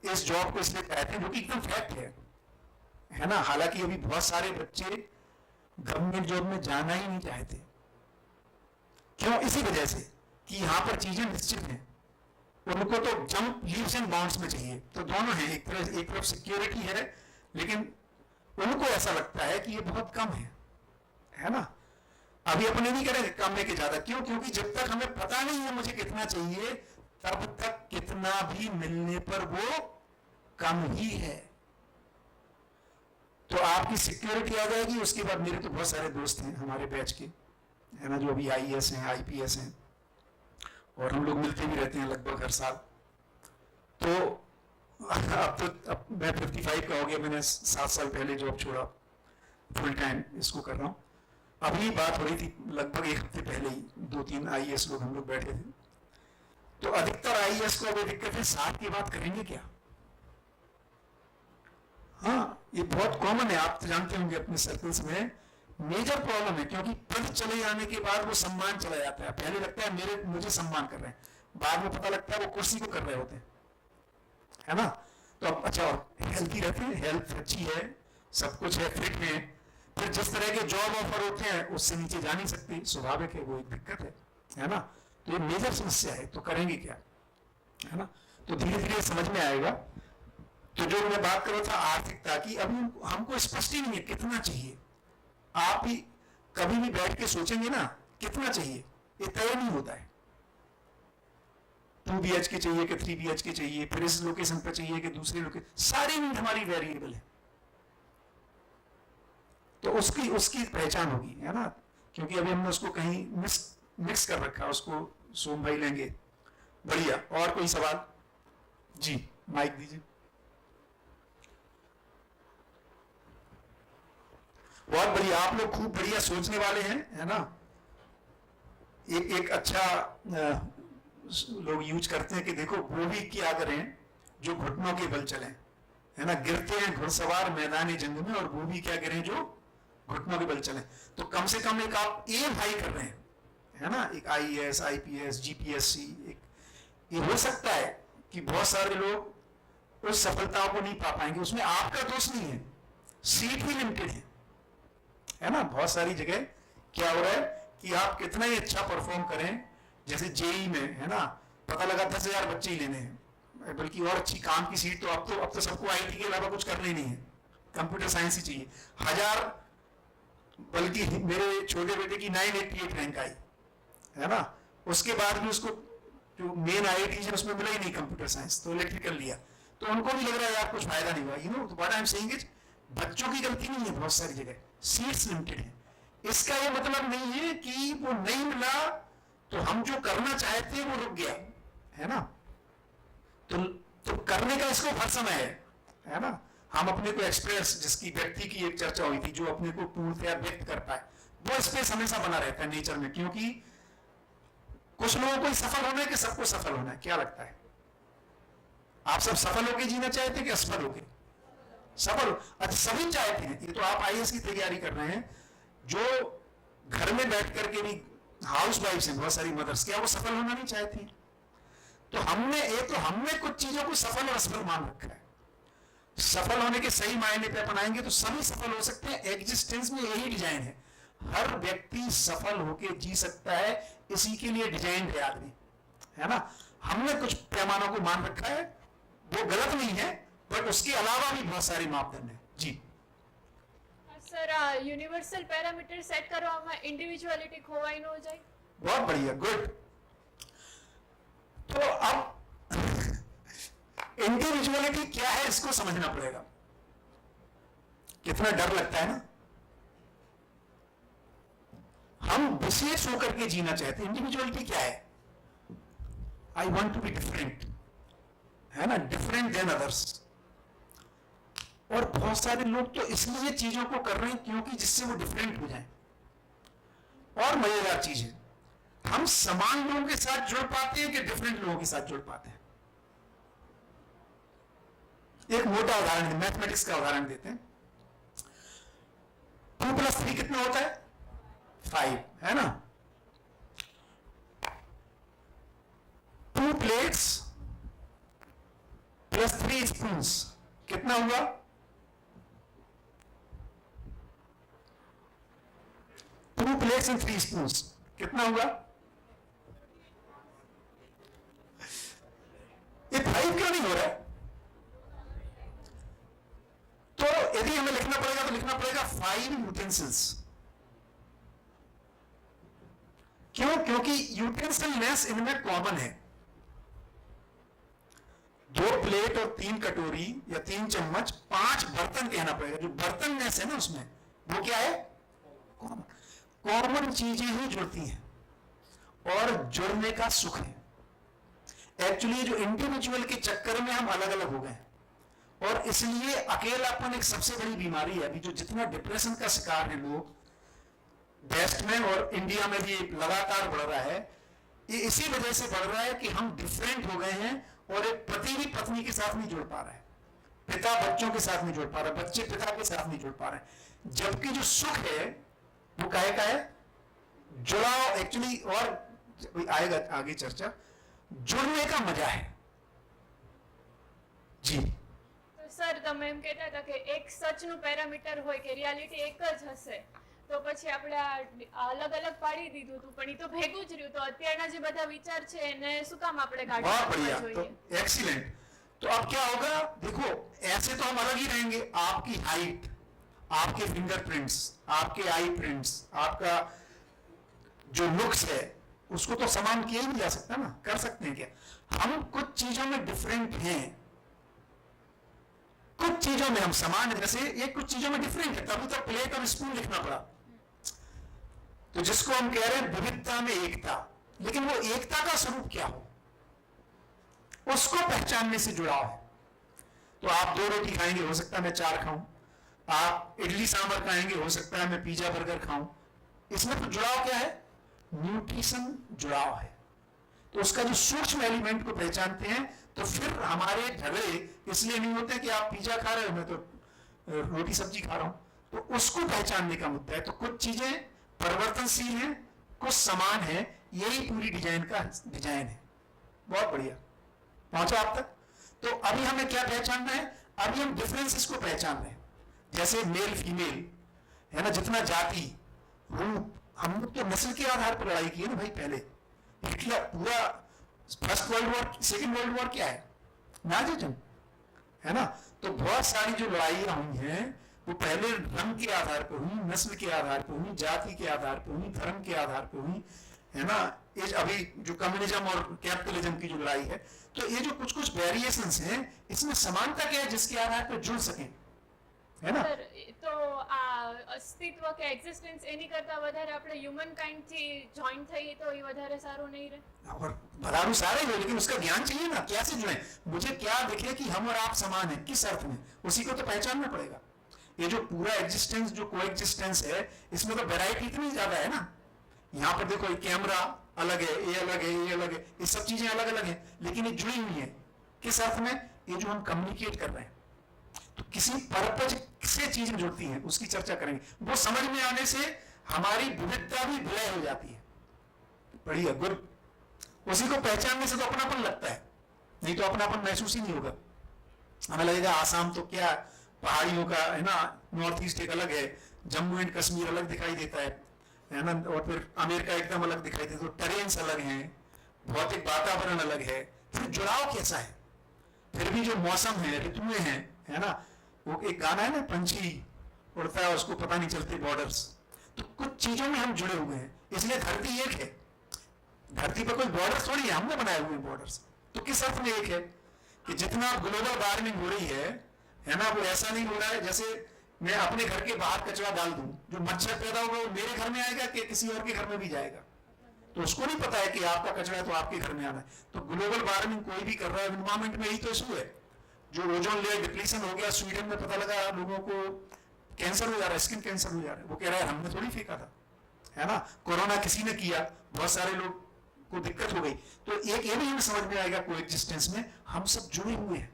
इस जॉब को इसलिए चाहते हैं, जो कि एकदम फैक्ट है ना। हालांकि अभी बहुत सारे बच्चे गवर्नमेंट जॉब में जाना ही नहीं चाहते, क्यों? इसी वजह से कि यहां पर चीजें निश्चित हैं, उनको तो जंप लीव्स एंड बाउंड्स में चाहिए। तो दोनों है, एक तरफ सिक्योरिटी है, लेकिन उनको ऐसा लगता है कि ये बहुत कम है ना। अभी अपने नहीं करेंगे कम है कि ज्यादा, क्यों? क्योंकि जब तक हमें पता नहीं है मुझे कितना चाहिए, तब तक कितना भी मिलने पर वो कम ही है। तो आपकी सिक्योरिटी आ जाएगी। उसके बाद मेरे तो बहुत सारे दोस्त हैं हमारे बैच के, है ना, जो अभी IAS हैं, IPS हैं, और हम लोग मिलते भी रहते हैं लगभग हर साल। तो अब मैं 55 का हो गया, मैंने 7 साल पहले जॉब छोड़ा, फुल टाइम इसको कर रहा हूँ। अभी बात हो रही थी लगभग 1 हफ्ते पहले ही, 2-3 IAS लोग हम लोग बैठे थे। तो अधिकतर IAS को अभी दिक्कत है 60 के बाद करेंगे क्या। हाँ, ये बहुत कॉमन है, आप तो जानते होंगे अपने सर्कल्स में मेजर प्रॉब्लम है, क्योंकि पद चले जाने के बाद वो सम्मान चला जाता है। पहले लगता है मुझे सम्मान कर रहे हैं, बाद में पता लगता है वो कुर्सी को कर रहे होते हैं, है ना। तो अब अच्छा, हेल्थी रहते हैं, हेल्थ अच्छी है, सब कुछ है, फिट है, फिर जिस तरह के जॉब ऑफर होते हैं उससे नीचे जा नहीं सकते, स्वाभाविक है, वो एक दिक्कत है ना। तो ये मेजर समस्या है, तो करेंगे क्या, है ना। तो धीरे धीरे समझ में आएगा। तो जो मैं बात कर रहा था आर्थिकता की, अभी हमको स्पष्ट ही नहीं है कितना चाहिए। आप ही कभी भी बैठ के सोचेंगे ना कितना चाहिए, ये तय नहीं होता है। 2 BHK चाहिए कि 3 BHK चाहिए, फिर इस लोकेशन पर चाहिए कि दूसरी लोकेशन, सारी नीड हमारी वेरिएबल है। तो उसकी पहचान होगी, है ना, क्योंकि अभी हमने उसको कहीं मिक्स कर रखा, उसको सोम भाई लेंगे। बढ़िया, और कोई सवाल? जी, माइक दीजिए। भाई आप लोग खूब बढ़िया सोचने वाले हैं, है ना। एक अच्छा लोग यूज करते हैं कि देखो वो भी क्या करें जो घुटनों के बल चलें, है ना। गिरते हैं घुड़सवार मैदानी जंग में, और वो भी क्या करें जो घुटनों के बल चलें। तो कम से कम एक आप एम हाई कर रहे हैं, है ना। एक IAS, IPS, GPSC, एक ये हो सकता है कि बहुत सारे लोग उस सफलताओं को नहीं पा पाएंगे। उसमें आपका दोष नहीं है, सीट ही लिमिटेड है ना। बहुत सारी जगह क्या हो रहा है कि आप कितना ही अच्छा परफॉर्म करें, जैसे JEE में, है ना, पता लगा 10,000 बच्चे ही लेने हैं, बल्कि और अच्छी काम की सीट तो अब तो सबको IT के अलावा कुछ करना ही नहीं है, कंप्यूटर साइंस ही चाहिए। 1000, बल्कि मेरे छोटे बेटे की 988 रैंक आई, है ना। उसके बाद भी उसको जो मेन IIT है उसमें मिला ही नहीं कंप्यूटर साइंस, तो इलेक्ट्रिकल लिया। तो उनको भी लग रहा है यार कुछ फायदा नहीं हुआ, you know what I am saying is बच्चों की गलती नहीं है, बहुत सारी जगह सीट्स लिमिटेड है। इसका ये मतलब नहीं है कि वो नहीं मिला तो हम जो करना चाहते वो रुक गया, है ना। तो करने का इसको हर समय है ना। हम अपने को एक्सप्रेस, जिसकी व्यक्ति की एक चर्चा हुई थी, जो अपने को पूर्णतया व्यक्त कर पाए, वो स्पेस हमेशा बना रहता है नेचर में। क्योंकि कुछ लोगों को सफल होना है कि सबको सफल होना है, क्या लगता है? आप सब सफल होकर जीना चाहते हैं कि असफल होकर? सफल। अच्छा, सभी चाहते हैं। ये तो आप IAS की तैयारी कर रहे हैं, जो घर में बैठ करके भी हाउस वाइफ हैं बहुत सारी मदर्स, क्या वो सफल होना नहीं चाहती? तो हमने कुछ चीजों को सफल और असफल मान रखा है। सफल होने के सही मायने पे अपनाएंगे तो सभी सफल हो सकते हैं। एग्जिस्टेंस में यही डिजाइन है, हर व्यक्ति सफल होके जी सकता है, इसी के लिए डिजाइन है आदमी, है ना। हमने कुछ पैमानों को मान रखा है, वो गलत नहीं है, बट उसके अलावा भी बहुत सारे मापदंड है। जी સર, યુનિવર્સલ પેરામીટર સેટ કરવામાં ઇન્ડિવિડ્યુઆલિટી ખોવાઈ ન જાય? बहुत बढ़िया, गुड। तो अब इंडिविजुअलिटी क्या है इसको समझना पड़ेगा। कितना डर लगता है ना, हम विशेष होकर के जीना चाहते हैं। इंडिविजुअलिटी क्या है? I want to be different, है ना, डिफरेंट देन अदर्स। और बहुत सारे लोग तो इसलिए चीजों को कर रहे हैं क्योंकि जिससे वो डिफरेंट हो जाए। और मजेदार चीज है, हम समान लोगों के साथ जुड़ पाते हैं कि डिफरेंट लोगों के साथ जुड़ पाते हैं। एक मोटा उदाहरण, मैथमेटिक्स का उदाहरण देते हैं। 2 + 3 कितना होता है? 5, है ना। 2 प्लेट्स + 3 स्पून्स कितना हुआ? 2 प्लेट्स एंड 3 स्पून्स कितना हुआ? ये 5 क्यों नहीं हो रहा है? तो यदि हमें लिखना पड़ेगा तो लिखना पड़ेगा 5 यूटेंसिल्स। क्यों? क्योंकि यूटेंसिलनेस इनमें कॉमन है। 2 प्लेट और 3 कटोरी या 3 चम्मच, 5 बर्तन कहना पड़ेगा। जो बर्तननेस है ना उसमें, वो क्या है? कॉमन। कॉमन चीजें ही जुड़ती हैं और जुड़ने का सुख है। एक्चुअली जो इंडिविजुअल के चक्कर में हम अलग अलग हो गए, और इसलिए अकेलापन एक सबसे बड़ी बीमारी है। अभी जो जितना डिप्रेशन का शिकार है लोग वेस्ट में और इंडिया में भी लगातार बढ़ रहा है, ये इसी वजह से बढ़ रहा है कि हम डिफरेंट हो गए हैं और एक पति भी पत्नी के साथ नहीं जुड़ पा रहा है, पिता बच्चों के साथ नहीं जुड़ पा रहा है, बच्चे पिता के साथ नहीं जुड़ पा रहे हैं। जबकि जो सुख है वो काहे का है? जुड़ाव। एक्चुअली और आएगा आगे चर्चा, जुड़ने का मजा है। जी તો સર, તમે એમ કહેતા હતા કે એક સચનું પેરામીટર હોય કે રિયાલિટી એક જ હશે, તો પછી આપણે અલગ અલગ પાડી દીધું હતું, પણ એ તો ભેગું જ રહ્યું। તો અત્યારના જે બધા વિચાર છે એને શું કામ આપણે बहुत बढ़िया, કાઢવા तो જોઈએ? एक्सीलेंट। तो अब क्या होगा? देखो, ऐसे तो हम अलग ही रहेंगे। आपकी हाइट, आपके फिंगरप्रिंट्स, आपके आई प्रिंट्स, आपका जो लुक्स है उसको तो समान किया ही नहीं जा सकता ना। कर सकते हैं क्या? हम कुछ चीजों में डिफरेंट हैं, कुछ चीजों में हम समान है। जैसे ये कुछ चीजों में डिफरेंट है, तभी तो प्लेट और स्पून लिखना पड़ा। तो जिसको हम कह रहे हैं विविधता में एकता, लेकिन वो एकता का स्वरूप क्या हो उसको पहचानने से जुड़ाव है। तो आप 2 रोटी खाएंगे, हो सकता है मैं 4 खाऊं। आप इडली सांभर खाएंगे, हो सकता है मैं पिज्जा बर्गर खाऊं। इसमें तो जुड़ाव क्या है? न्यूट्रिशन जुड़ाव है। तो उसका जो सूक्ष्म एलिमेंट को पहचानते हैं तो फिर हमारे झगड़े इसलिए नहीं होते कि आप पिज्जा खा रहे हो, मैं तो रोटी सब्जी खा रहा हूं। तो उसको पहचानने का मुद्दा है। तो कुछ चीजें परिवर्तनशील हैं, कुछ समान है, यही पूरी डिजाइन का डिजाइन है। बहुत बढ़िया, पहुंचा आप तक? तो अभी हमें क्या पहचानना है? अभी हम डिफरेंसेस को पहचान रहे हैं, जैसे मेल फीमेल है ना, जितना जाति रूप, हम लोग तो नस्ल के आधार पर लड़ाई की है ना भाई। पहले हिटलर, पूरा first world war, second world war क्या है? नाजीज़म है ना। तो बहुत सारी जो लड़ाइयां हुई हैं वो पहले रंग के आधार पर हुई, नस्ल के आधार पर हुई, जाति के आधार पर हुई, धर्म के आधार पर हुई, है ना। ये अभी जो कम्युनिज्म और कैपिटलिज्म की जो लड़ाई है, तो ये जो कुछ कुछ वेरिएशंस हैं, इसमें समानता क्या है जिसके आधार पर जुड़ सकें, है ना। સર તો આ અસ્તિત્વ કે એક્ઝિસ્ટન્સ એની કરતા વધારે આપણે હ્યુમન કાઇન્ડ થી જોઈન થઈએ તો એ વધારે સારું નહીં રહે? और भलारू सारे हो, लेकिन उसका ज्ञान चाहिए ना, कैसे जुड़े? मुझे क्या दिखे कि हम और आप समान हैं, किस अर्थ में, उसी को तो पहचानना पड़ेगा। ये जो पूरा एग्जिस्टेंस, जो को एग्जिस्टेंस है, इसमें तो वैरायटी इतनी ज्यादा है ना। यहाँ पर देखो, ये कैमरा अलग है, ये अलग है, ये अलग है, ये सब चीजें अलग अलग हैं, लेकिन ये जुड़ी हुई है। किस अर्थ में? ये जो हम कम्युनिकेट कर रहे हैं, तो किसी पर्पज से चीजें जुड़ती हैं, उसकी चर्चा करेंगे। वो समझ में आने से हमारी विविधता भी विलय हो जाती है। बढ़िया, गुड। उसी को पहचानने से तो अपनापन लगता है, नहीं तो अपनापन महसूस ही नहीं होगा। हमें लगेगा आसाम तो क्या पहाड़ियों का है ना, नॉर्थ ईस्ट एक अलग है, जम्मू एंड कश्मीर अलग दिखाई देता है ना, और फिर अमेरिका एकदम अलग दिखाई देता है। तो टेरेन्स अलग हैं, भौतिक वातावरण अलग है, फिर जुड़ाव कैसा है? फिर भी जो मौसम है, ऋतुएं हैं, है ना। वो एक गाना है ना, पंछी उड़ता है उसको पता नहीं चलते बॉर्डर्स। तो कुछ चीजों में हम जुड़े हुए हैं, इसलिए धरती एक है। धरती पर कोई बॉर्डर थोड़ी है, हमने बनाए हुए बॉर्डर्स। तो किस अर्थ में एक है कि जितना ग्लोबल वार्मिंग हो रही है ना, वो ऐसा नहीं हो रहा है जैसे मैं अपने घर के बाहर कचरा डाल दूं, जो मच्छर पैदा होगा वो मेरे घर में आएगा कि किसी और के घर में भी जाएगा। तो उसको नहीं पता है कि आपका कचरा है तो आपके घर में आना है। तो ग्लोबल वार्मिंग कोई भी कर रहा है, एनवायरमेंट में यही तो इशू है। जो ओजोन लेयर डिप्लीशन हो गया, स्वीडन में पता लगा लोगों को कैंसर हो जा रहा है, स्किन कैंसर हो जा रहा है। वो कह रहा है हमने थोड़ी फेंका था, है ना। कोरोना किसी ने किया, बहुत सारे लोग को दिक्कत हो गई। तो एक ये भी हमें समझ में आएगा, कोएग्जिस्टेंस में हम सब जुड़े हुए हैं,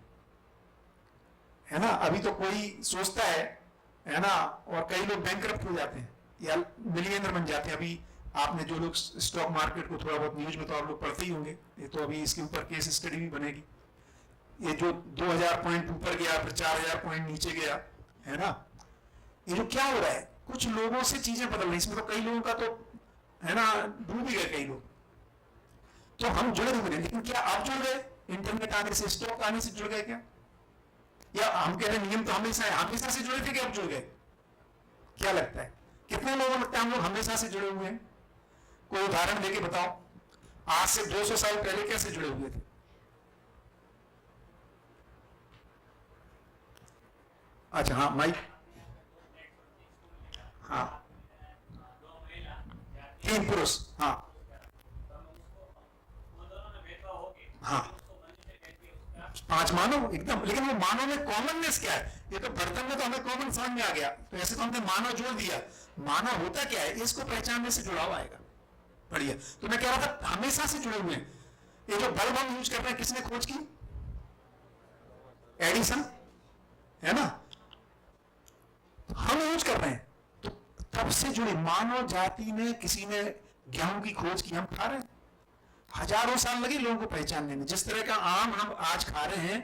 है ना। अभी तो कोई सोचता है ना, और कई लोग बैंकरप्ट हो जाते हैं या मिलियनर बन जाते हैं। अभी आपने जो लोग स्टॉक मार्केट को थोड़ा बहुत न्यूज में तो आप लोग पढ़ते ही होंगे, ये तो अभी इसके ऊपर केस स्टडी भी बनेगी। ये जो 2000 पॉइंट ऊपर गया, फिर 4000 पॉइंट नीचे गया, है ना। ये जो क्या हो रहा है, कुछ लोगों से चीजें बदल रही। इसमें तो कई लोगों का तो है ना डूब ही गए कई लोग। तो हम जुड़े हुए हैं, लेकिन क्या आप जुड़ गए? इंटरनेट आने से, स्टॉक आने से जुड़ गए क्या? या हम कह रहे हैं नियम तो हमेशा है, हमेशा से जुड़े थे कि अब जुड़ गए? क्या लगता है, कितने लोगों को लगता है हम लोग हमेशा से जुड़े हुए हैं? कोई उदाहरण लेके बताओ, आज से 200 साल पहले कैसे जुड़े हुए थे? अच्छा, हाँ माइक, हाँ 3 पुरुष, हाँ हाँ 5 मानव एकदम। लेकिन वो मानव में कॉमननेस क्या है? ये तो बर्तन में तो हमें कॉमन समझ में आ गया, तो ऐसे तो हमने मानव जोड़ दिया। मानव होता क्या है, इसको पहचानने से जुड़ाव आएगा। बढ़िया। तो मैं कह रहा था हमेशा से जुड़े हुए हैं। ये जो बल्ब हम यूज कर रहे हैं, किसने खोज की? एडिसन, है ना। हम यूज कर रहे हैं, तो तब से जुड़े। मानव जाति ने, किसी ने गेहूं की खोज की, हम खा रहे हैं। हजारों साल लगे लोगों को पहचानने में। जिस तरह का आम हम आज खा रहे हैं,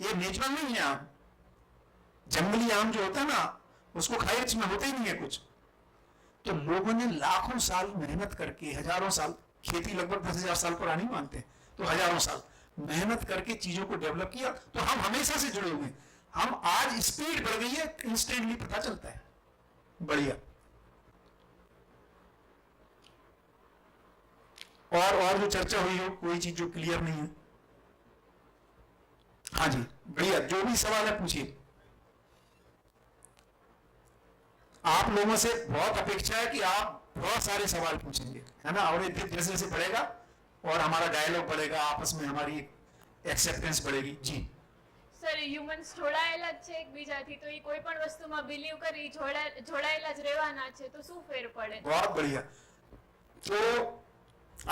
ये नेचुरल नहीं है आम। जंगली आम जो होता है ना, उसको खाए इसमें होता ही नहीं है कुछ। तो लोगों ने लाखों साल मेहनत करके, हजारों साल, खेती लगभग 10,000 साल पुरानी मानते हैं, तो हजारों साल मेहनत करके चीजों को डेवलप किया। तो हम हमेशा से जुड़े हुए हैं। हम आज स्पीड बढ़ गई है, इंस्टेंटली पता चलता है। बढ़िया। और जो चर्चा हुई हो, कोई चीज जो क्लियर नहीं है? हाँ जी, बढ़िया। जो भी सवाल है पूछिए। आप लोगों से बहुत अपेक्षा है कि आप बहुत सारे सवाल पूछेंगे, है ना। और जैसे जैसे बढ़ेगा और हमारा डायलॉग बढ़ेगा, आपस में हमारी एक्सेप्टेंस बढ़ेगी। जी સર હ્યુમન્સ જોડાયેલા જ છે એકબીજાથી, તો એ કોઈ પણ વસ્તુમાં બિલીવ કરી જોડાયેલા જ રહેવાના છે, તો શું ફેર પડે? बहुत बढ़िया। तो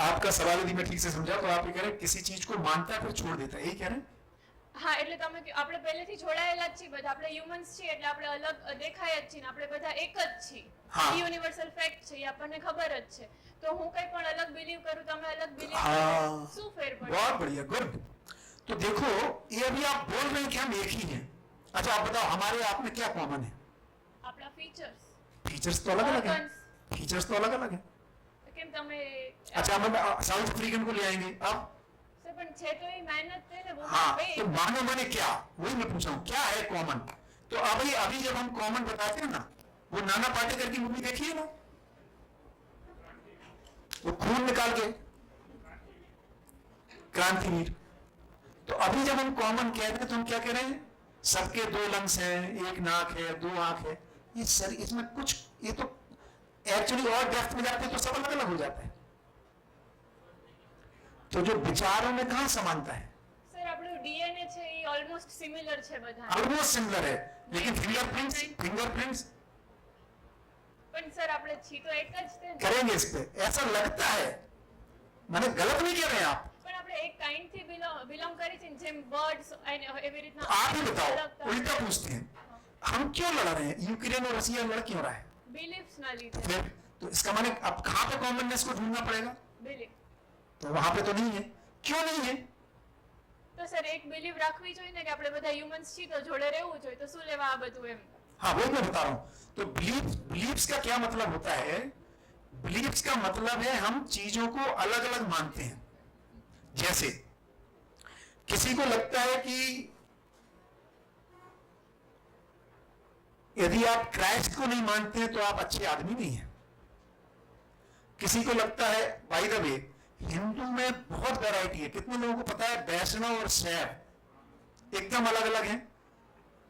आपका सवाल यदि मैं ठीक से समझा तो आप ये कह रहे हैं किसी चीज को मानता है फिर छोड़ देता है, यही कह रहे हैं? હા, એટલે તમે આપણે પહેલેથી જોડાયેલા જ છીએ બધા, આપણે હ્યુમન્સ છીએ એટલે આપણે અલગ દેખાય જ છીએ ને આપણે બધા એક જ છીએ, હા. યુનિવર્સલ ફેક્ટ છે, એ આપણને ખબર જ છે, તો હું કંઈ પણ અલગ બિલીવ કરું, તમે અલગ બિલીવ हाँ। કરો, શું ફેર પડે? बहुत बढ़िया, गुड। तो देखो ये अभी आप बोल रहे हैं कि हम एक ही हैं। अच्छा आप बताओ हमारे आप में क्या कॉमन है? આપણા ફીચર્સ, फीचर्स तो अलग अलग है, फीचर्स तो अलग अलग है। કેમ તમે अच्छा हम साउथ अफ्रीकन को ले आएंगे अब। સર પણ છે તો એ મહેનત છે ને બહુ हाँ ભાઈ, तो मानो मैंने क्या, वही मैं पूछ रहा हूँ क्या है कॉमन। तो अभी जब हम कॉमन बताते हैं ना, वो नाना पाटेकर की मूवी देखिए ना, वो खून निकाल के क्रांतिवीर। तो अभी जब हम कॉमन कह रहे हैं तो हम क्या कह रहे हैं? सबके 2 लंग्स हैं, एक नाक है, 2 आंख है। ये सर इसमें कुछ ये तो एक्चुअली और डेप्थ में जाते हैं तो सब अलग अलग हो जाता है। तो जो विचारों में कहां समानता है? સર આપણું ડીએનએ છે એ ઓલમોસ્ટ સિમિલર છે બધા, ऑलमोस्ट सिमिलर है, लेकिन फिंगरप्रिंट्स પણ સર આપણે છી તો એક જ છે ને, करेंगे इस पे, ऐसा लगता है। मैंने गलत नहीं कह रहे हैं आप, પણ આપણે એક કાઇન્ડ થી બિલોંગ કરી છે ને, જેમ બર્ડ્સ એવી तो રીતના आप ही बताओ, અલગ उल्टा पूछते हैं हम क्यों लड़ रहे हैं? यूक्रेन और रसिया लड़ क्यों रहा है? બિલીફ્સ ના तो લીધે, फिर तो इसका माने अब कहां पे कॉमननेस को ढूंढना पड़ेगा? બિલીફ तो वहां पे तो नहीं है, क्यों नहीं है? તો સર એક બિલીફ રાખવી જોઈએ ને કે આપણે બધા હ્યુમન્સ છીએ તો જોડે રહેવું જોઈએ, તો શું લેવા આ બધું એમ? हाँ वही मैं बता रहा हूं। तो बिलीव्स का क्या मतलब होता है? बिलीव्स का मतलब है हम चीजों को अलग अलग मानते हैं। जैसे किसी को लगता है कि यदि आप क्राइस्ट को नहीं मानते हैं तो आप अच्छे आदमी नहीं हैं। किसी को लगता है, बाय द वे हिंदू में बहुत वैरायटी है, कितने लोगों को पता है वैष्णव और शैव एकदम अलग अलग हैं?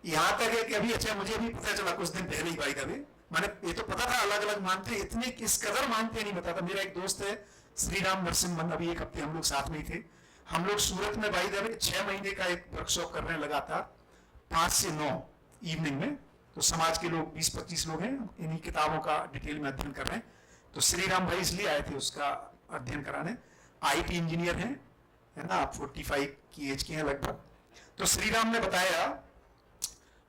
यहां तक है कि अभी अच्छा मुझे भी पता चला कुछ दिन पहले ही, बाय द वे मैंने ये तो पता था अलग अलग मानते हैं, इतने किस कदर मानते हैं नहीं पता था। मेरा एक दोस्त है श्रीराम नरसिम्हन, अभी एक हफ्ते हम लोग साथ में ही थे। हम लोग सूरत में बाय द वे 6 महीने का एक वर्कशॉप कर रहे हैं लगातार 5 से 9 इवनिंग में। तो समाज के लोग 20-25 लोग हैं, इन्हीं किताबों का डिटेल में अध्ययन कर रहे हैं। तो श्रीराम भाई इसलिए आए थे उसका अध्ययन कराने, आईटी इंजीनियर हैं, है ना, 45 की एज के हैं लगभग। तो श्रीराम ने बताया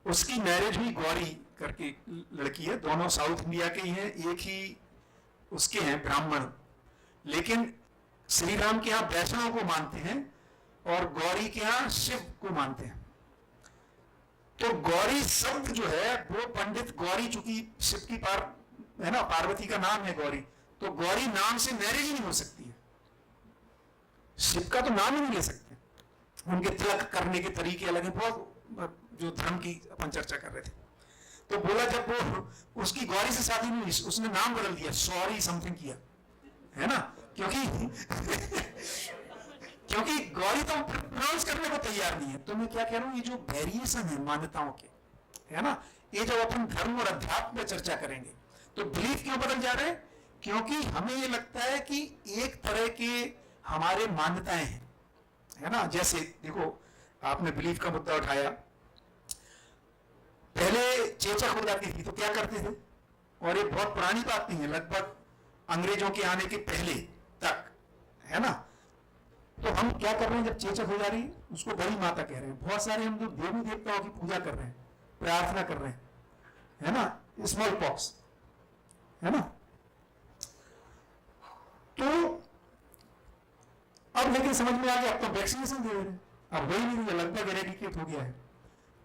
उसकी मैरिज हुई, गौरी करके लड़की है, दोनों साउथ इंडिया के ही हैं, एक ही उसके हैं ब्राह्मण, लेकिन श्रीराम के यहाँ वैष्णव को मानते हैं और गौरी के यहाँ शिव को मानते हैं। तो गौरी शब्द जो है वो पंडित गौरी, चूंकि शिव की है ना, पार्वती का नाम है गौरी, तो गौरी नाम से मैरिज ही नहीं हो सकती है, शिव का तो नाम ही नहीं ले सकते। उनके तिलक करने के तरीके अलग हैं, बहुत जो धर्म की अपन चर्चा कर रहे थे। तो बोला जब वो उसकी गौरी से शादी नहीं हुई, उसने नाम बदल दिया, सॉरी समथिंग किया, है ना, क्योंकि गौरी तो प्रोनाउंस करने को तैयार नहीं है। तो मैं क्या कह रहा हूं, ये जो वेरिएशन है मान्यताओं के, है ना, ये जब अपन धर्म और अध्यात्म में चर्चा करेंगे तो बिलीफ क्यों बदल जा रहे हैं? क्योंकि हमें ये लगता है कि एक तरह के हमारे मान्यताएं हैं, है ना। जैसे देखो आपने बिलीफ का मुद्दा उठाया, पहले चेचक हो जाती थी तो क्या करते थे, और ये बहुत पुरानी बात नहीं है, लगभग अंग्रेजों के आने के पहले तक, है ना। तो हम क्या कर रहे हैं, जब चेचक हो जा रही है उसको बड़ी माता कह रहे हैं। बहुत सारे हम लोग देवी देवताओं की पूजा कर रहे हैं, प्रार्थना कर रहे हैं, है ना, स्मॉल पॉक्स, है ना। तो अब लेकिन समझ में आ गया, अब तो वैक्सीनेशन दे रहे हैं, अब वही नहीं, लगभग एरेडिकेट हो गया है।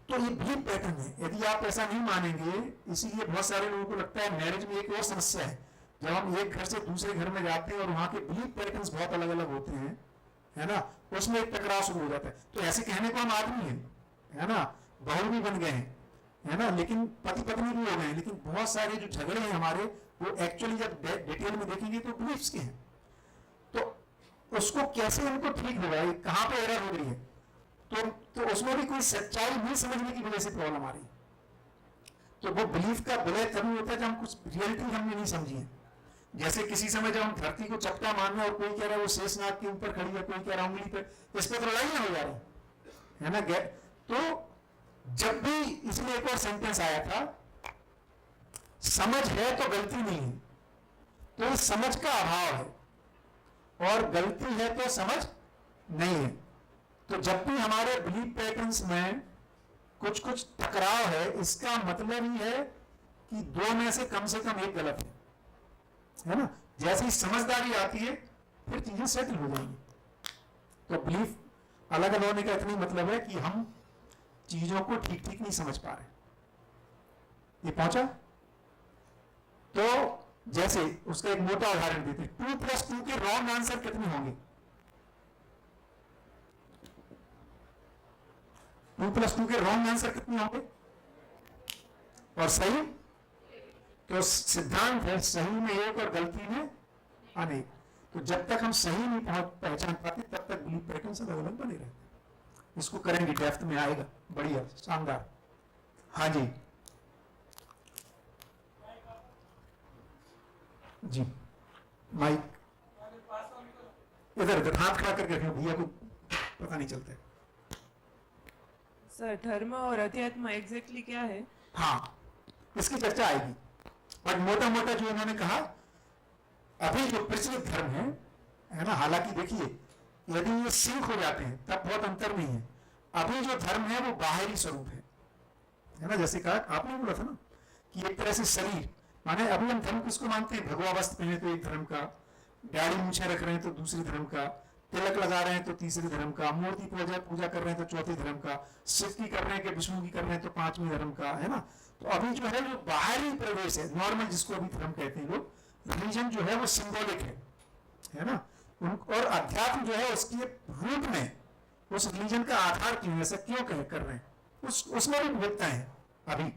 तो ये बिलीफ पैटर्न है, यदि आप ऐसा नहीं मानेंगे, इसीलिए बहुत सारे लोगों को लगता है मैरिज में एक और समस्या है, जब हम एक घर से दूसरे घर में जाते हैं और वहां के बिलीफ पैटर्न्स बहुत अलग अलग होते हैं, है ना, उसमें एक टकराव शुरू हो जाता है। तो ऐसे कहने को हम आदमी हैं, है ना, बहू भी बन गए हैं, है ना, लेकिन पति पत्नी भी हो गए हैं, लेकिन बहुत सारे जो झगड़े हैं हमारे, वो एक्चुअली जब डिटेल में देखेंगे तो बिलीफ्स के हैं। तो उसको कैसे उनको ठीक होगा, कहाँ पे एरर हो रही है, तो उसमें भी कोई सच्चाई नहीं समझने की वजह से प्रॉब्लम आ रही है। तो वो बिलीफ का विलय तभी होता है जब हम कुछ रियलिटी हमने नहीं समझी है। जैसे किसी समय जब हम धरती को चपटा मान रहे हैं और कोई कह रहा है वो शेषनाग के ऊपर खड़ी है, कोई कह रहा है उंगली पे, इस पर तो लड़ाई हो जा रही है ना। तो जब भी इसमें एक और सेंटेंस आया था, समझ है तो गलती नहीं है, तो इस समझ का अभाव है, और गलती है तो समझ नहीं है। तो जब भी हमारे बिलीफ पैटर्न्स में कुछ कुछ टकराव है, इसका मतलब ही है कि दो में से कम एक गलत है ना। जैसे ही समझदारी आती है फिर चीजें सेटल हो जाएंगी। तो बिलीफ अलग अलग होने का इतना मतलब है कि हम चीजों को ठीक ठीक नहीं समझ पा रहे। ये पहुंचा? तो जैसे उसका एक मोटा उदाहरण देते हैं, 2+2 के रॉन्ग आंसर कितने होंगे? 2+2 के रॉन्ग आंसर कितने होंगे और सही? तो सिद्धांत है सही में एक और गलती में अनेक। तो जब तक हम सही नहीं पहचान पाते तब तक बिलीफ पैटर्न अलग अलग बने रहते। इसको करेंगे, डेप्थ में आएगा, बढ़िया शानदार। हाँ जी जी, माइक इधर इधर हाथ खड़ा करके रखो, भैया को पता नहीं चलता है। सर धर्म और अध्यात्म एग्जैक्टली क्या है? हाँ, इसकी चर्चा आएगी, बट मोटा मोटा जो उन्होंने कहा, अभी जो प्रचलित धर्म है ना, हालांकि देखिए यदि ये सिंक हो जाते हैं तब बहुत अंतर नहीं है। अभी जो धर्म है वो बाहरी स्वरूप है ना, जैसे कहा आपने बोला था ना कि एक तरह से शरीर, माने अभी हम धर्म किसको मानते हैं? भगवा वस्त्र पहने तो एक धर्म का, दाढ़ी मूछे रख रहे हैं तो दूसरे धर्म का, तिलक लगा रहे हैं तो तीसरे धर्म का, मूर्ति पूजा कर रहे हैं तो चौथे धर्म का, शिव की कर रहे हैं कि विष्णु की कर रहे हैं तो पांचवें धर्म का, है ना। तो अभी जो है जो बाहरी प्रवेश है, नॉर्मल जिसको अभी धर्म कहते हैं लोग, रिलीजन जो है वो सिंबॉलिक है ना। और अध्यात्म जो है उसकी रूट में उस रिलीजन का आधार क्यों, ऐसा क्यों कर रहे हैं, उसमें भी विविधता है। अभी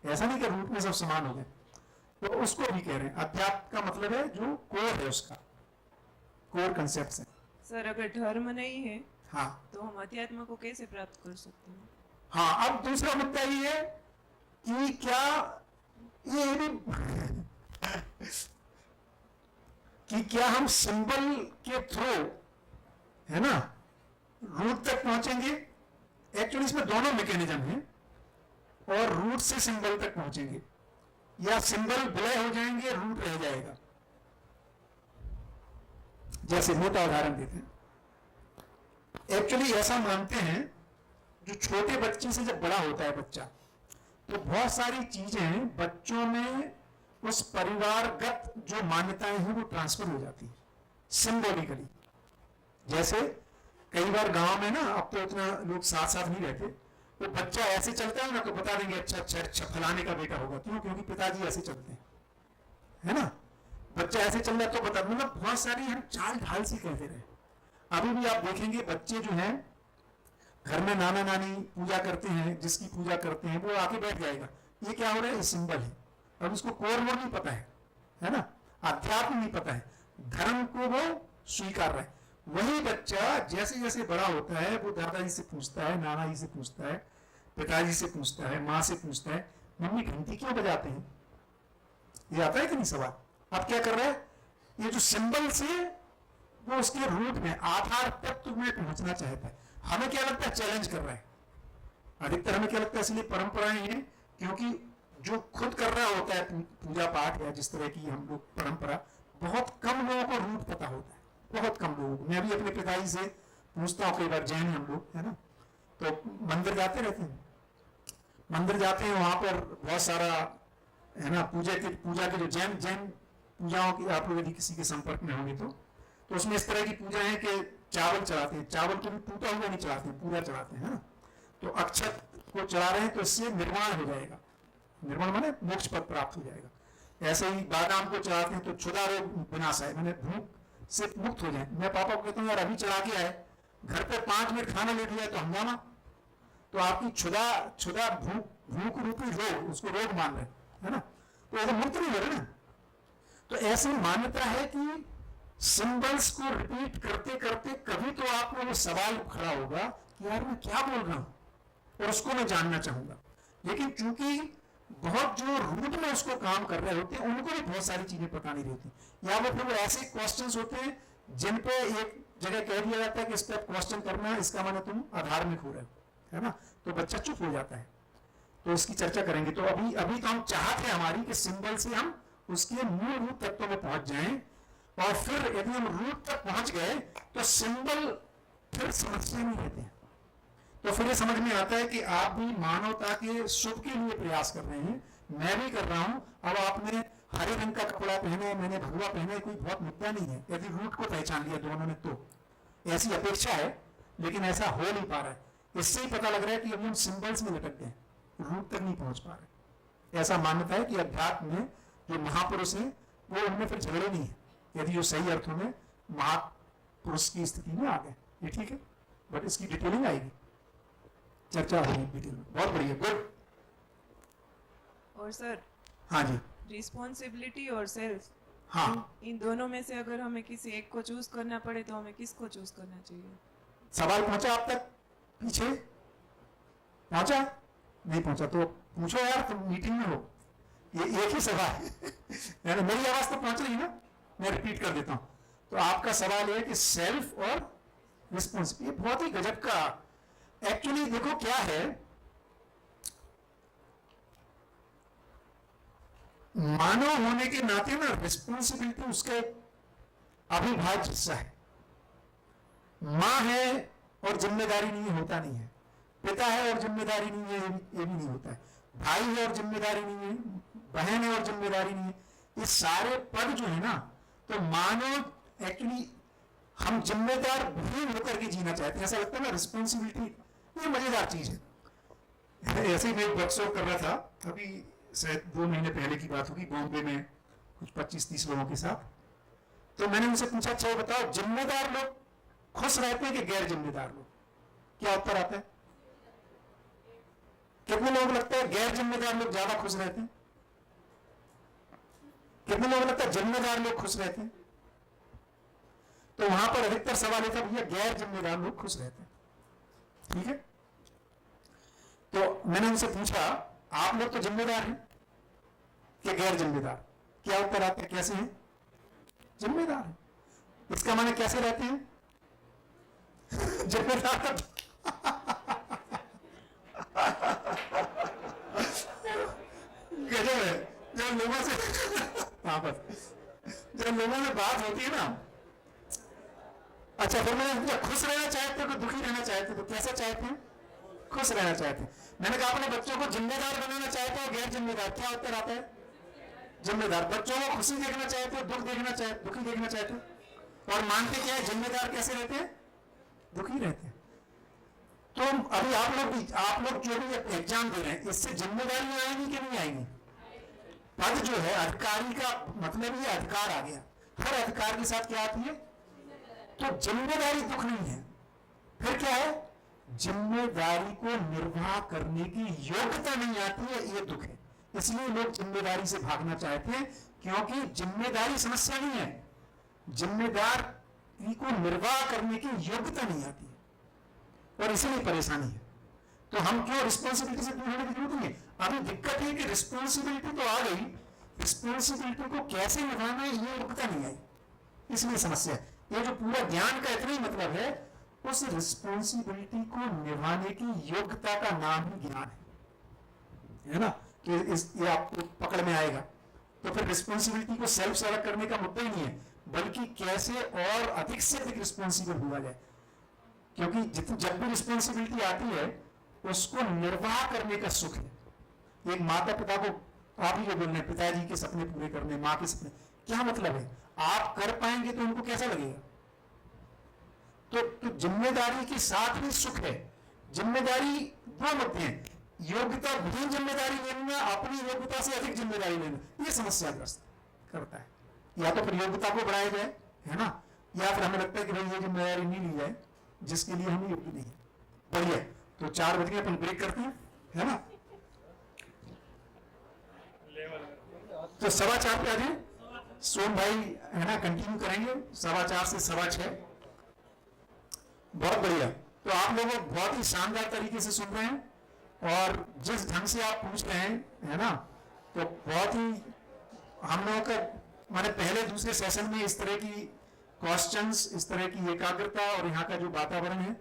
ऐसा नहीं कि रूट में सब समान हो गए, तो उसको भी कह रहे हैं। अध्यात्म का मतलब है जो कोर है, उसका कोर कंसेप्ट है। सर अगर धर्म नहीं है हाँ, तो हम अध्यात्म को कैसे प्राप्त कर सकते हैं? हाँ, अब दूसरा मुद्दा ये है कि क्या ये भी कि क्या हम सिंबल के थ्रू, है ना, रूट तक पहुंचेंगे? एक्चुअली इसमें दोनों मैकेनिज्म हैं, और रूट से सिंबल तक पहुंचेंगे, या सिंबल विलय हो जाएंगे, रूट रह जाएगा। जैसे मोटा उदाहरण देते हैं, एक्चुअली ऐसा मानते हैं, जो छोटे बच्चे से जब बड़ा होता है बच्चा, तो बहुत सारी चीजें बच्चों में उस परिवारगत जो मान्यताएं हैं वो ट्रांसफर हो जाती है सिंबॉलिकली। जैसे कई बार गांव में ना, अब तो इतना लोग साथ साथ नहीं रहते, तो बच्चा ऐसे चलता है ना तो बता देंगे अच्छा अच्छा अच्छा फलाने का बेटा होगा, क्यों? क्योंकि पिताजी ऐसे चलते हैं, है ना। बच्चा ऐसे चल रहा है तो बता, मतलब बहुत सारी हम चाल ढाल सी कहते रहे। अभी भी आप देखेंगे बच्चे जो हैं घर में नाना नानी पूजा करते हैं, जिसकी पूजा करते हैं वो आके बैठ जाएगा, ये क्या हो रहा है? ये सिंबल है। अब उसको कोर मोर नहीं पता है ना, अध्यात्म नहीं पता है, धर्म को वो स्वीकार रहा है। वही बच्चा जैसे जैसे बड़ा होता है वो दादाजी से पूछता है, नाना जी से पूछता है, पिताजी से पूछता है, माँ से पूछता है, मम्मी घंटी क्यों बजाते हैं? ये आता है कि नहीं सवाल? अब क्या कर रहा है? ये जो सिंबल से वो उसके रूट में, आधार तत्व में पहुंचना चाहता है। हमें क्या लगता है? चैलेंज कर रहा है। अधिकतर हमें क्या लगता है? इसलिए परंपराएं हैं क्योंकि जो खुद कर रहा होता है पूजा पाठ या जिस तरह की हम लोग परंपरा, बहुत कम लोगों को रूट पता होता है, बहुत कम लोगों को। मैं भी अपने पिताजी से पूछता हूँ, कई बार जैन हम लोग, है ना, तो मंदिर जाते रहते हैं, मंदिर जाते हैं, वहां पर बहुत सारा, है ना, पूजा के जो जैन पूजाओं की आप लोग यदि किसी के संपर्क में होंगे तो उसमें इस तरह की पूजा है कि चावल चढ़ाते हैं, चावल को भी टूटा हुआ नहीं चढ़ाते, पूरा चढ़ाते हैं, है ना। तो अक्षत को चढ़ा रहे हैं तो इससे निर्वाण हो जाएगा, निर्वाण माने मोक्ष पद प्राप्त हो जाएगा। ऐसे ही बादाम को चढ़ाते हैं तो क्षुधा रोग विनाश है, मैंने भूख से मुक्त हो जाए। मैं पापा को कहता हूँ यार अभी चढ़ा के आए, घर पे 5 मिनट खाना लेट लिया तो हंगामा, तो आपकी क्षुधा भूख रूपी रोग, उसको रोग मान रहे, है ना, तो ऐसा मुक्त नहीं हो रहे ना। तो ऐसी मान्यता है कि सिंबल्स को रिपीट करते करते कभी तो आपको वो सवाल खड़ा होगा कि यार मैं क्या बोल रहा हूं, और उसको मैं जानना चाहूंगा। लेकिन चूंकि बहुत जो रूट में उसको काम कर रहे होते हैं उनको भी बहुत सारी चीजें पता नहीं रहती, या वो फिर ऐसे क्वेश्चंस होते हैं जिन पे एक जगह कह दिया जाता है कि इस पर क्वेश्चन करना, इसका माने तुम आधार्मिक हो रहे हो, है ना, तो बच्चा चुप हो जाता है। तो इसकी चर्चा करेंगे। तो अभी अभी तो हम चाहते हैं हमारी कि सिंबल से हम उसके मूल रूप तत्वों में पहुंच जाएं, और फिर यदि हम रूट तक पहुंच गए तो सिंबल फिर समस्या नहीं रहते हैं। तो फिर ये समझ में आता है कि आप भी मानवता के शुभ के लिए प्रयास कर रहे हैं, मैं भी कर रहा हूं। अब आपने हरे रंग का कपड़ा पहना है, मैंने भगवा पहना है, कोई बहुत मुद्दा नहीं है यदि रूट को पहचान लिया दोनों ने। तो ऐसी अपेक्षा है, लेकिन ऐसा हो नहीं पा रहा है। इससे ही पता लग रहा है कि अभी हम सिंबल्स में लटक गए, रूट तक नहीं पहुंच पा रहे। ऐसा मान्यता है कि अध्यात्म में जो महापुरुष हैं वो उनमें फिर झगड़े नहीं है, यदि वो सही अर्थों में महापुरुष की स्थिति में आ गए। ये ठीक है, बट इसकी डिटेलिंग आएगी, चर्चा होगी डिटेल में। बहुत बढ़िया, गुड। और सर, हाँ जी, रिस्पॉन्सिबिलिटी और सेल्फ, हाँ, इन दोनों में से अगर हमें किसी एक को चूज करना पड़े तो हमें किसको चूज करना चाहिए? सवाल पहुंचा आप तक? पीछे पहुंचा? नहीं पहुंचा तो पूछो यार, तुम मीटिंग में हो। ये एक ही सवाल है ना, मेरी आवाज तो पहुंच रही है ना, मैं रिपीट कर देता हूं। तो आपका सवाल है कि सेल्फ और रिस्पॉन्सिबिलिटी, ये बहुत ही गजब का। एक्चुअली देखो क्या है, मानव होने के नाते ना रिस्पॉन्सिबिलिटी उसका एक अविभाज्य हिस्सा है। माँ है और जिम्मेदारी नहीं होता नहीं है, पिता है और जिम्मेदारी नहीं है, ये भी नहीं होता है, भाई है और जिम्मेदारी नहीं है, बहन है और जिम्मेदारी नहीं है। ये सारे पद जो है ना, तो मानव एक्चुअली हम जिम्मेदार भी होकर के जीना चाहते हैं। ऐसा लगता है ना, रिस्पॉन्सिबिलिटी ये मजेदार चीज है। ऐसे ही मैं एक वर्कशॉप कर रहा था, अभी शायद 2 महीने पहले की बात होगी, बॉम्बे में कुछ 25-30 लोगों के साथ। तो मैंने उनसे पूछा, अच्छा बताओ, जिम्मेदार लोग खुश रहते हैं कि गैर जिम्मेदार लोग? क्या उत्तर आता है? कितने लोग लगता है गैर जिम्मेदार लोग ज्यादा खुश रहते हैं? कितने लोग लगता है जिम्मेदार लोग खुश रहते हैं? तो वहां पर अधिकतर सवाल था, भैया गैर जिम्मेदार लोग खुश रहते हैं। ठीक है, तो मैंने उनसे पूछा, आप लोग तो जिम्मेदार हैं कि गैर जिम्मेदार? क्या उत्तर आता है? कैसे हैं? जिम्मेदार है। इसका माने कैसे रहते हैं? जिम्मेदार। गजब है, जब लोगों से हाँ बस, जब लोगों से बात होती है ना। अच्छा, फिर मैंने पूछा, खुश रहना चाहते हो कि दुखी रहना चाहते हो? तो कैसा चाहते हैं? खुश रहना चाहते हैं। मैंने कहा, अपने बच्चों को जिम्मेदार बनाना चाहते हो गैर जिम्मेदार? क्या उत्तर आता है? जिम्मेदार। बच्चों को खुशी देखना चाहते हो, दुख देखना चाहते, दुखी देखना चाहते हो? और मानते क्या है, जिम्मेदार कैसे रहते हैं? दुखी रहते हैं। तो अभी आप लोग जो भी एग्जाम दे रहे हैं, इससे जिम्मेदारी आएंगी कि नहीं आएंगी? पद जो है अधिकारी का मतलब ये अधिकार आ गया, हर अधिकार के साथ क्या आती है? तो जिम्मेदारी दुख नहीं है, फिर क्या है? जिम्मेदारी को निर्वाह करने की योग्यता नहीं आती है, ये दुख है। इसलिए लोग जिम्मेदारी से भागना चाहते हैं, क्योंकि जिम्मेदारी समस्या नहीं है, जिम्मेदारी को निर्वाह करने की योग्यता नहीं आती है, और इसीलिए परेशानी है। तो हम क्यों रिस्पॉन्सिबिलिटी से दूर होने की जरूरत नहीं है। अभी दिक्कत है कि रिस्पॉन्सिबिलिटी तो आ गई, रिस्पॉन्सिबिलिटी को कैसे निभाना है ये योग्यता नहीं आई, इसलिए समस्या है। ये जो पूरा ज्ञान का इतना ही मतलब है, उस रिस्पॉन्सिबिलिटी को निभाने की योग्यता का नाम ही ज्ञान है ना, कि ये आपको पकड़ में आएगा। तो फिर रिस्पॉन्सिबिलिटी को सेल्फ से अलग करने का मुद्दा ही नहीं है, बल्कि कैसे और अधिक से अधिक रिस्पॉन्सिबल हुआ जाए। क्योंकि जब भी रिस्पॉन्सिबिलिटी आती है, उसको निर्वाह करने का सुख है। एक माता पिता को आप ही जो बोल रहे हैं, पिताजी के सपने पूरे करने, माँ के सपने, क्या मतलब है? आप कर पाएंगे तो उनको कैसा लगेगा? तो जिम्मेदारी के साथ ही सुख है। जिम्मेदारी दो मुद्दे हैं, योग्यता विहीन जिम्मेदारी लेना, अपनी योग्यता से अधिक जिम्मेदारी लेना, ये समस्याग्रस्त करता है। या तो फिर योग्यता को बढ़ाया जाए, है ना, या फिर हमें लगता है कि भाई ये जिम्मेदारी नहीं ली जाए जिसके लिए हम योग्य नहीं है। बढ़िया, तो 4 बज गए, अपन ब्रेक करते हैं, है ना। तो 4:15 पे आ जाए, सोम भाई है ना, कंटिन्यू करेंगे 4:15 से 6:15। बहुत बढ़िया। तो आप लोग बहुत ही शानदार तरीके से सुन रहे हैं, और जिस ढंग से आप पूछ रहे हैं, है ना, तो बहुत ही हम लोगों का माने पहले दूसरे सेशन में इस तरह की क्वेश्चंस, इस तरह की एकाग्रता और यहाँ का जो वातावरण है,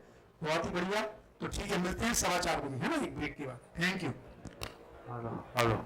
बहुत ही बढ़िया। तो ठीक है, मिलते हैं 4:15 बजे, है ना, एक ब्रेक के बाद। Thank you. Hello hello